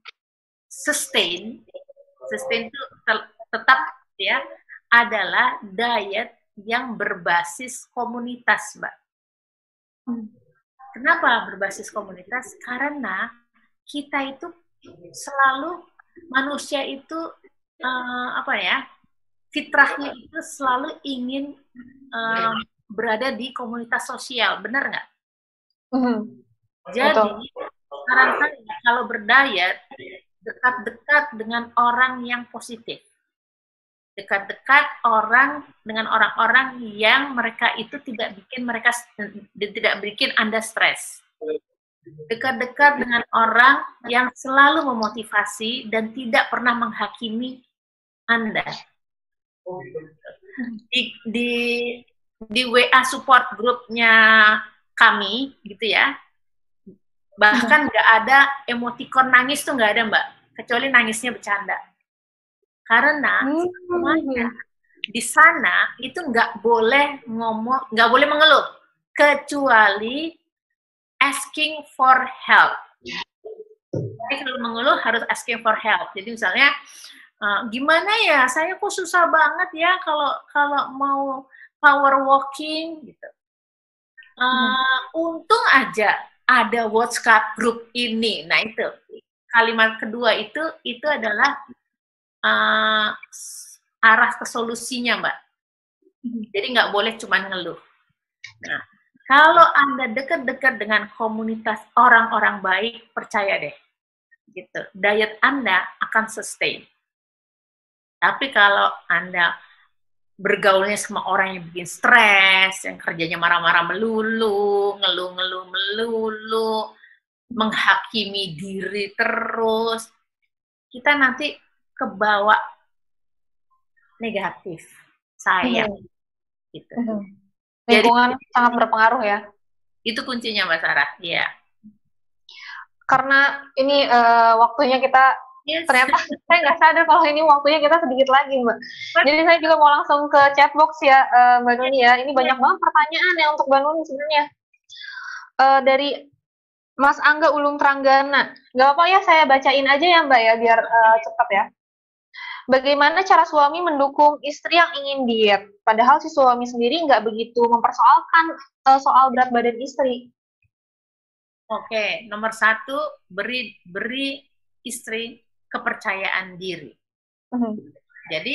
sustain itu tetap ya adalah diet yang berbasis komunitas, Mbak. Kenapa berbasis komunitas? Karena kita itu selalu, manusia itu fitrahnya itu selalu ingin berada di komunitas sosial, benar nggak? Jadi saran saya kalau berdiet, dekat-dekat dengan orang yang positif, dekat-dekat dengan orang-orang yang mereka itu tidak bikin Anda stres. Dekat-dekat dengan orang yang selalu memotivasi dan tidak pernah menghakimi Anda. Di WA support grupnya kami, gitu ya, bahkan nggak ada emoticon nangis tuh, nggak ada, Mbak, kecuali nangisnya bercanda. Karena semuanya di sana itu nggak boleh mengeluh, kecuali asking for help. Jadi kalau mengeluh harus asking for help. Jadi misalnya, gimana ya, saya kok susah banget ya kalau mau power walking gitu. Untung aja ada WhatsApp grup ini. Nah itu kalimat kedua itu adalah arah ke solusinya, Mbak. Jadi nggak boleh cuma ngeluh. Nah, kalau Anda dekat-dekat dengan komunitas orang-orang baik, percaya deh, gitu, diet Anda akan sustain. Tapi kalau Anda bergaulnya sama orang yang bikin stres, yang kerjanya marah-marah melulu, ngeluh-ngeluh melulu, menghakimi diri terus, kita nanti kebawa negatif, sayang, gitu. Lingkungan sangat berpengaruh ya. Itu kuncinya, Mbak Sarah. Iya. Karena ini waktunya kita, ternyata saya nggak sadar kalau ini waktunya kita sedikit lagi, Mbak. Jadi saya juga mau langsung ke chatbox ya, Mbak Nuni ya. Ini banyak banget pertanyaan ya untuk Mbak Nuni sebenarnya. Dari Mas Angga Ulung Tranggana. Nggak apa-apa ya, saya bacain aja ya, Mbak ya, biar cepat ya. Bagaimana cara suami mendukung istri yang ingin diet, padahal si suami sendiri nggak begitu mempersoalkan soal berat badan istri? Oke, nomor 1, beri istri kepercayaan diri. Jadi,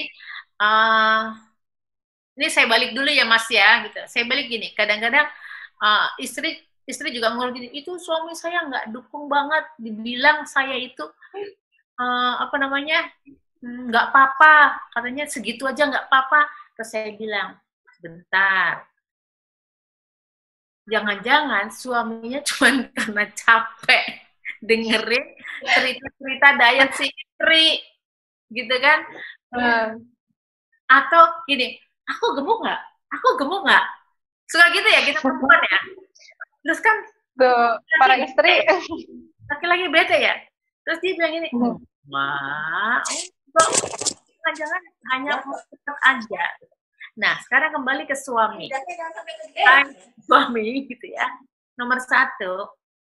ini saya balik dulu ya, Mas ya, gitu. Saya balik gini, kadang-kadang istri juga ngomong gini, itu suami saya nggak dukung banget, dibilang saya itu nggak apa-apa, katanya segitu aja nggak apa-apa. Terus saya bilang, bentar, jangan-jangan suaminya cuma karena capek dengerin cerita-cerita diet si istri, gitu kan? Atau gini, aku gemuk nggak? Suka gitu ya, kita perempuan ya. Terus kan para istri, laki-laki bete ya. Terus dia bilang gini, jangan hanya mau aja. Nah, sekarang kembali ke suami. Suami gitu ya. Nomor 1,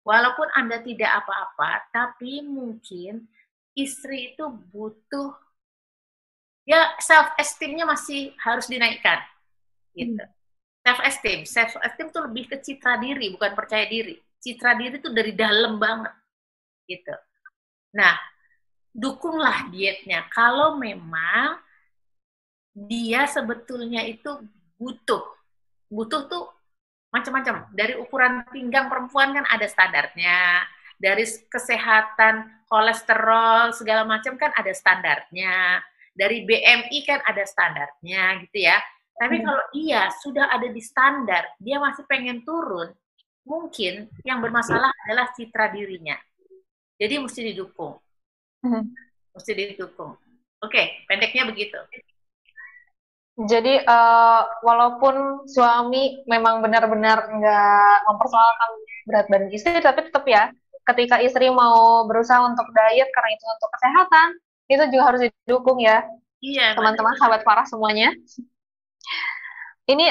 walaupun Anda tidak apa-apa, tapi mungkin istri itu butuh, ya self-esteem-nya masih harus dinaikkan. Gitu. Self-esteem itu lebih ke citra diri, bukan percaya diri. Citra diri itu dari dalam banget. Gitu. Nah, dukunglah dietnya kalau memang dia sebetulnya itu butuh tuh macam-macam. Dari ukuran pinggang perempuan kan ada standarnya, dari kesehatan kolesterol segala macam kan ada standarnya, dari BMI kan ada standarnya, gitu ya. Tapi kalau dia sudah ada di standar, dia masih pengen turun, mungkin yang bermasalah adalah citra dirinya. Jadi mesti didukung. Mesti didukung. Oke, pendeknya begitu. Jadi walaupun suami memang benar-benar nggak mempersoalkan berat badan istri, tapi tetap ya ketika istri mau berusaha untuk diet karena itu untuk kesehatan, itu juga harus didukung ya, Iya, teman-teman sahabat Farah semuanya. Ini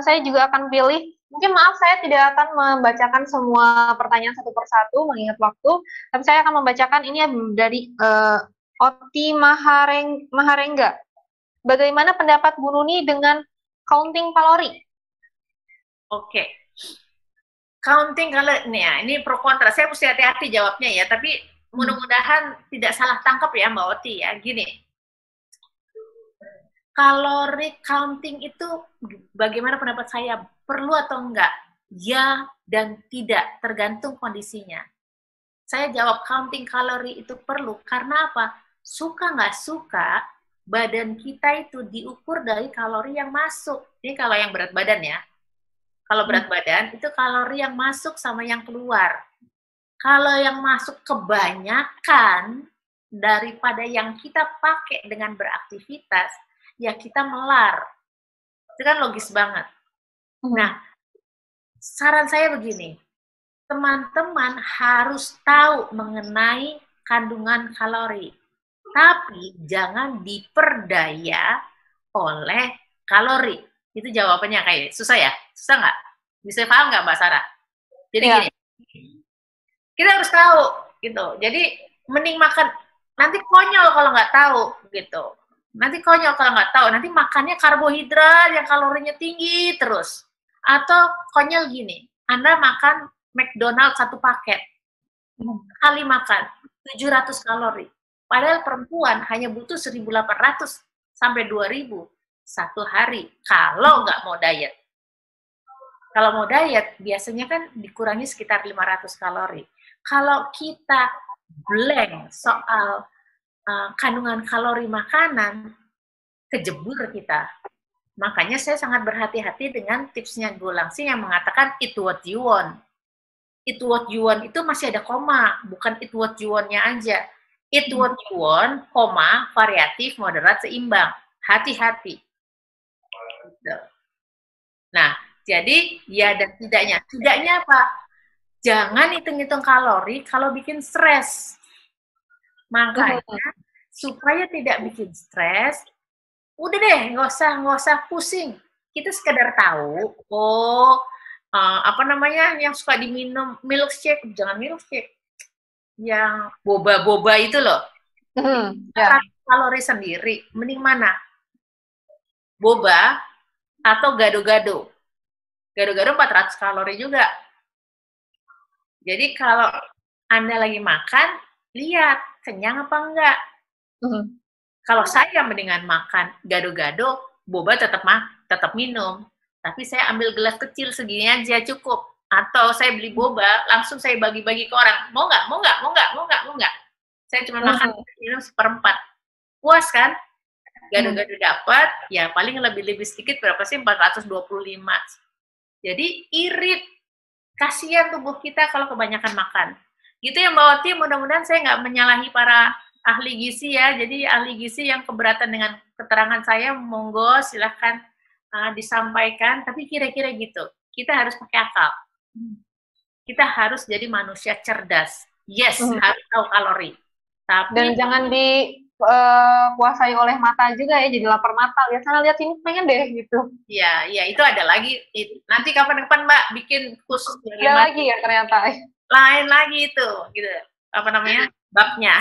saya juga akan pilih, mungkin maaf saya tidak akan membacakan semua pertanyaan satu persatu mengingat waktu, tapi saya akan membacakan ini dari Oti Maharengga. Bagaimana pendapat Bu Nuni dengan counting kalori? Oke. Counting kalori, nih ya, ini pro kontra. Saya mesti hati-hati jawabnya ya, tapi mudah-mudahan tidak salah tangkap ya Mbak Oti ya. Gini, kalori counting itu bagaimana pendapat saya? Perlu atau enggak? Ya dan tidak, tergantung kondisinya. Saya jawab counting kalori itu perlu, karena apa? Suka nggak suka, badan kita itu diukur dari kalori yang masuk. Ini kalau yang berat badan ya. Kalau berat badan, itu kalori yang masuk sama yang keluar. Kalau yang masuk kebanyakan daripada yang kita pakai dengan beraktivitas, ya kita melar. Itu kan logis banget. Nah, saran saya begini, teman-teman harus tahu mengenai kandungan kalori. Tapi jangan diperdaya oleh kalori. Itu jawabannya kayak susah ya? Susah nggak? Bisa paham nggak Mbak Sarah? Jadi gini, kita harus tahu gitu. Jadi mending makan, nanti konyol kalau nggak tahu gitu. Nanti konyol kalau nggak tahu, nanti makannya karbohidrat yang kalorinya tinggi terus. Atau konyol gini, Anda makan McDonald satu paket, kali makan 700 kalori. Padahal perempuan hanya butuh 1.800 sampai 2.000 satu hari kalau nggak mau diet. Kalau mau diet, biasanya kan dikurangi sekitar 500 kalori. Kalau kita blank soal kandungan kalori makanan, kejebur kita. Makanya saya sangat berhati-hati dengan tipsnya Go Langsing yang mengatakan eat what you want. Eat what you want itu masih ada koma, bukan eat what you want-nya aja. Eat what you want, koma, variatif, moderat, seimbang. Hati-hati. Nah, jadi ya dan tidaknya. Tidaknya apa? Jangan hitung-hitung kalori kalau bikin stres. Makanya supaya tidak bikin stres, udah deh, nggak usah pusing. Kita sekedar tahu, apa namanya yang suka diminum milkshake, jangan milkshake, yang boba-boba itu loh. Kalori sendiri, mending mana? Boba atau gado-gado. Gado-gado 400 kalori juga. Jadi kalau Anda lagi makan, lihat kenyang apa enggak. Kalau saya mendingan makan gado-gado, boba tetap minum. Tapi saya ambil gelas kecil segini aja cukup. Atau saya beli boba, langsung saya bagi-bagi ke orang. Mau nggak? Saya cuma makan minum 1/4. Puas kan? Gado-gado dapat, ya paling lebih sedikit berapa sih? 425. Jadi irit. Kasihan tubuh kita kalau kebanyakan makan. Gitu ya Mbak Oti, mudah-mudahan saya nggak menyalahi para ahli gizi ya. Jadi ahli gizi yang keberatan dengan keterangan saya, monggo silahkan disampaikan. Tapi kira-kira gitu, kita harus pakai akal. Kita harus jadi manusia cerdas. Yes, harus tahu kalori. Tapi dan jangan dikuasai oleh mata juga ya, jadi lapar mata. Lihat sana, lihat sini, pengen deh gitu. Iya, itu ada lagi. Nanti kapan-kapan Mbak bikin khusus ada lagi ya ternyata. Lain lagi itu, gitu. Apa namanya? Babnya.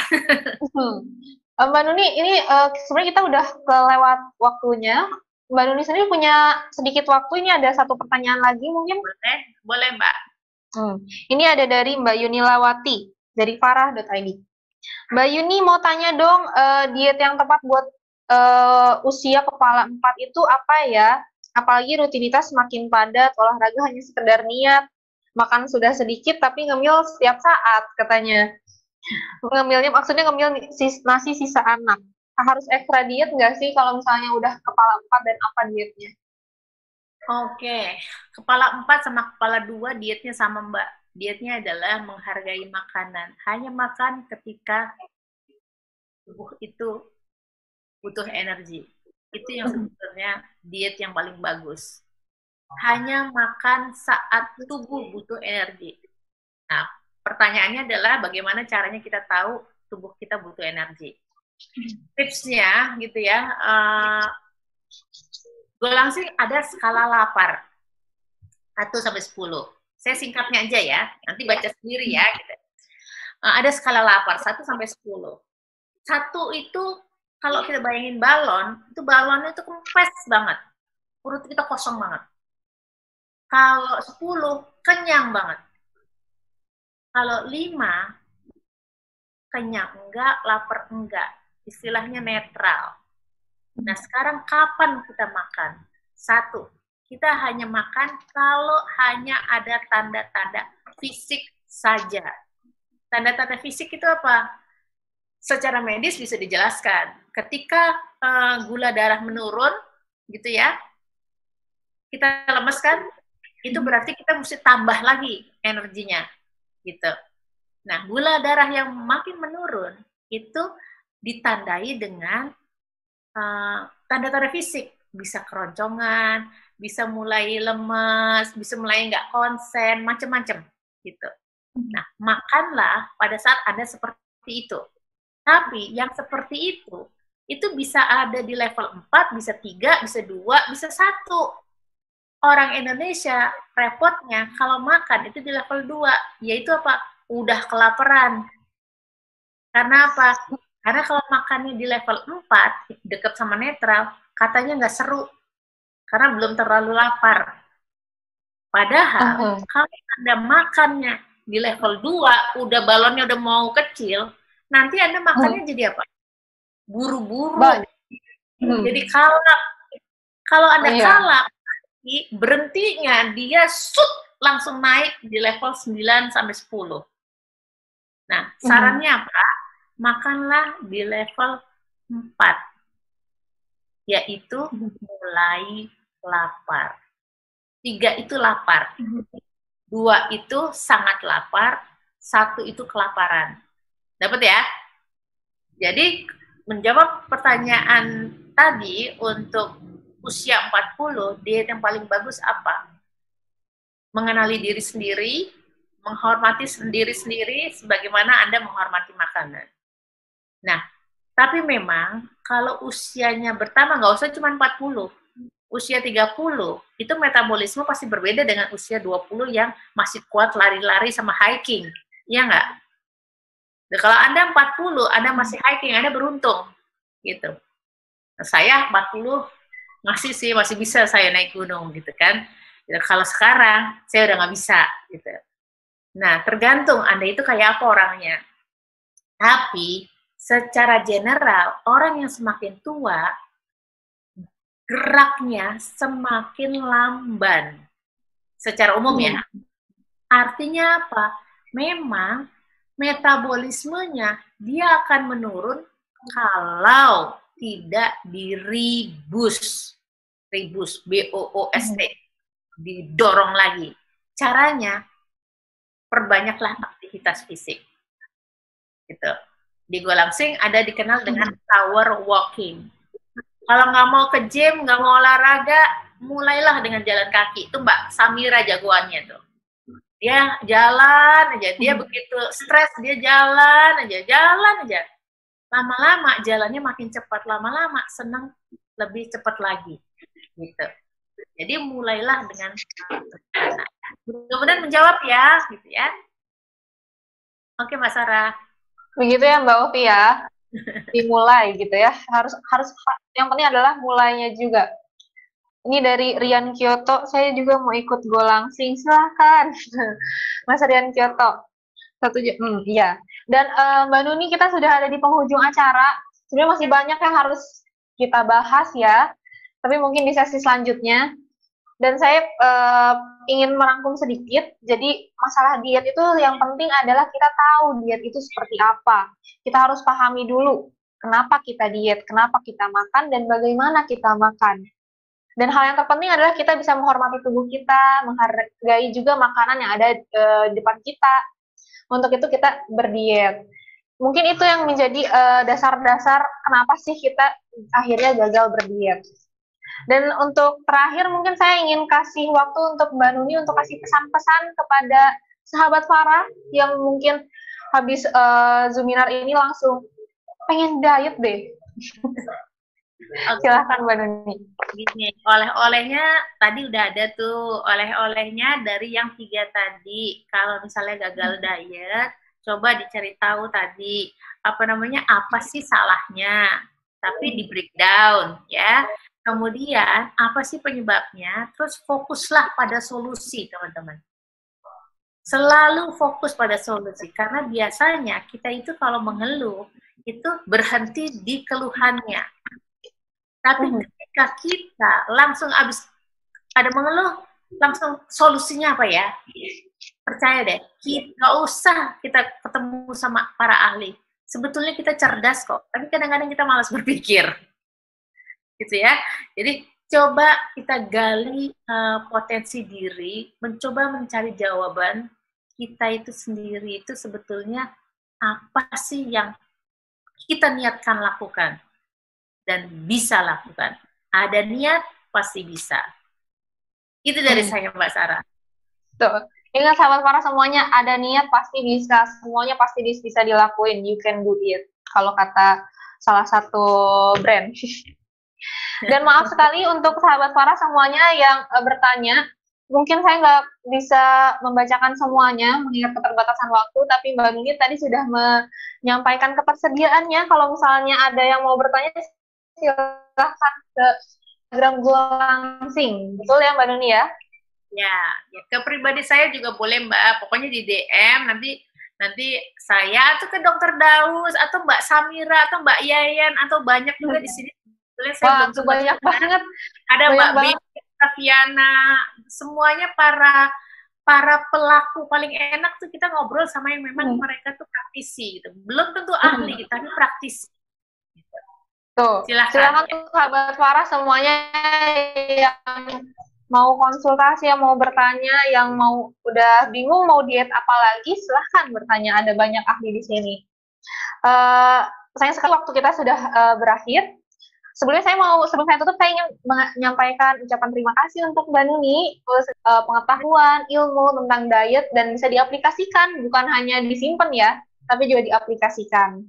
Mbak Nuni, ini sebenarnya kita udah kelewat waktunya. Mbak Nuni sendiri punya sedikit waktu, ini ada satu pertanyaan lagi mungkin? Boleh Mbak. Ini ada dari Mbak Yunilawati, dari farah.id. Mbak Yuni mau tanya dong, diet yang tepat buat usia kepala 4 itu apa ya? Apalagi rutinitas semakin padat, olahraga hanya sekedar niat, makan sudah sedikit tapi ngemil setiap saat katanya. Ngemilnya maksudnya ngemil nasi sisa anak. Harus ekstra diet nggak sih kalau misalnya udah kepala 4 dan apa dietnya? Oke, kepala 4 sama kepala 2 dietnya sama Mbak. Dietnya adalah menghargai makanan. Hanya makan ketika tubuh itu butuh energi. Itu yang sebenarnya diet yang paling bagus. Hanya makan saat tubuh butuh energi. Nah, pertanyaannya adalah bagaimana caranya kita tahu tubuh kita butuh energi. Tipsnya gitu ya, gue langsung ada skala lapar 1 sampai 10. Saya singkatnya aja ya, nanti baca sendiri ya. Gitu. Ada skala lapar 1 sampai 10. 1 itu kalau kita bayangin balon, itu balonnya itu kempes banget, perut kita kosong banget. Kalau 10 kenyang banget. Kalau 5 kenyang enggak, lapar enggak. Istilahnya netral. Nah, sekarang kapan kita makan? 1, kita hanya makan kalau hanya ada tanda-tanda fisik saja. Tanda-tanda fisik itu apa? Secara medis bisa dijelaskan. Ketika gula darah menurun, gitu ya, kita lemes kan, itu berarti kita mesti tambah lagi energinya, gitu. Nah, gula darah yang makin menurun itu ditandai dengan tanda-tanda fisik, bisa keroncongan, bisa mulai lemes, bisa mulai nggak konsen, macam-macam, gitu. Nah, makanlah pada saat Anda seperti itu. Tapi yang seperti itu bisa ada di level 4, bisa 3, bisa 2, bisa 1. Orang Indonesia repotnya kalau makan itu di level 2, yaitu apa? Udah kelaparan. Karena apa? Karena kalau makannya di level 4, dekat sama netral, katanya nggak seru. Karena belum terlalu lapar. Padahal, kalau Anda makannya di level 2, udah balonnya udah mau kecil, nanti Anda makannya jadi apa? Buru-buru. Jadi kalap. Kalau Anda kalap, berhentinya dia langsung naik di level 9 sampai 10. Nah, sarannya apa? Makanlah di level 4. Yaitu mulai lapar. 3 itu lapar. 2 itu sangat lapar. 1 itu kelaparan. Dapat ya? Jadi, menjawab pertanyaan tadi untuk usia 40, diet yang paling bagus apa? Mengenali diri sendiri, menghormati diri sendiri sebagaimana Anda menghormati makanan. Nah, tapi memang kalau usianya bertambah, nggak usah cuma 40. Usia 30, itu metabolisme pasti berbeda dengan usia 20 yang masih kuat lari-lari sama hiking. Iya nggak? Nah, kalau Anda 40, Anda masih hiking, Anda beruntung. Gitu. Nah, saya 40, masih bisa saya naik gunung gitu kan. Ya, kalau sekarang saya udah nggak bisa gitu. Nah, tergantung Anda itu kayak apa orangnya. Tapi secara general orang yang semakin tua geraknya semakin lamban. Secara umum ya. Artinya apa? Memang metabolismenya dia akan menurun kalau tidak diribus. Ribus, BOOST, didorong lagi. Caranya, perbanyaklah aktivitas fisik. Gitu. Di Golangsing ada dikenal dengan power walking. Kalau nggak mau ke gym, nggak mau olahraga, mulailah dengan jalan kaki. Itu Mbak Samira jagoannya tuh. Dia jalan aja, dia begitu stres, dia jalan aja. Lama-lama jalannya makin cepat, lama-lama senang lebih cepat lagi. Gitu. Jadi mulailah dengan mudah-mudahan menjawab ya, gitu ya. Oke, Mbak Sarah. Begitu ya Mbak Ovi ya. Dimulai gitu ya. Harus yang penting adalah mulainya juga. Ini dari Rian Kyoto, saya juga mau ikut Golangsing, silahkan. Mas Rian Kyoto. Iya. Dan Mbak Nuni, kita sudah ada di penghujung acara. Sebenarnya masih banyak yang harus kita bahas ya. Tapi mungkin di sesi selanjutnya. Dan saya ingin merangkum sedikit. Jadi masalah diet itu yang penting adalah kita tahu diet itu seperti apa. Kita harus pahami dulu kenapa kita diet, kenapa kita makan, dan bagaimana kita makan. Dan hal yang terpenting adalah kita bisa menghormati tubuh kita, menghargai juga makanan yang ada di depan kita. Untuk itu kita berdiet. Mungkin itu yang menjadi dasar-dasar kenapa sih kita akhirnya gagal berdiet. Dan untuk terakhir mungkin saya ingin kasih waktu untuk Mbak Nuni untuk kasih pesan-pesan kepada sahabat Farah yang mungkin habis Zoominar ini langsung pengen diet deh? Silahkan Mbak Nuni. Gini, oleh-olehnya tadi udah ada tuh, oleh-olehnya dari yang 3 tadi. Kalau misalnya gagal diet, coba dicari tahu tadi, apa sih salahnya, tapi di breakdown ya. Kemudian, apa sih penyebabnya, terus fokuslah pada solusi, teman-teman. Selalu fokus pada solusi, karena biasanya kita itu kalau mengeluh, itu berhenti di keluhannya. Tapi ketika kita langsung abis ada mengeluh, langsung solusinya apa ya? Percaya deh, nggak usah kita ketemu sama para ahli. Sebetulnya kita cerdas kok, tapi kadang-kadang kita malas berpikir. Gitu ya. Jadi coba kita gali potensi diri, mencoba mencari jawaban kita itu sendiri itu sebetulnya apa sih yang kita niatkan lakukan. Dan bisa lakukan. Ada niat, pasti bisa. Itu dari saya, Mbak Sarah. Tuh. Ingat sahabat Farah semuanya, ada niat pasti bisa. Semuanya pasti bisa dilakuin. You can do it. Kalau kata salah satu brand. Dan maaf sekali untuk sahabat Farah semuanya yang bertanya. Mungkin saya nggak bisa membacakan semuanya, mengingat keterbatasan waktu, tapi Mbak Nuni tadi sudah menyampaikan ketersediaannya. Kalau misalnya ada yang mau bertanya, silahkan ke Instagram gue langsung. Betul ya Mbak Nuni ya? Ya, ke pribadi saya juga boleh Mbak. Pokoknya di DM nanti saya atau ke Dokter Daus atau Mbak Samira atau Mbak Yayan atau banyak juga di sini. Wah, itu banyak banget. Ada Mbak Bibi, Taviana, semuanya para pelaku paling enak tuh kita ngobrol sama yang memang mereka tuh praktisi gitu. Belum tentu ahli, tapi praktisi. Tuh, silakan tuh sahabat Farah semuanya yang mau konsultasi, yang mau bertanya, yang mau udah bingung mau diet apa lagi, silahkan bertanya. Ada banyak ahli di sini. Sayang sekali waktu kita sudah berakhir. Sebelum saya tutup, saya ingin menyampaikan ucapan terima kasih untuk Mbak Nuni, pengetahuan, ilmu tentang diet dan bisa diaplikasikan, bukan hanya disimpan ya, tapi juga diaplikasikan.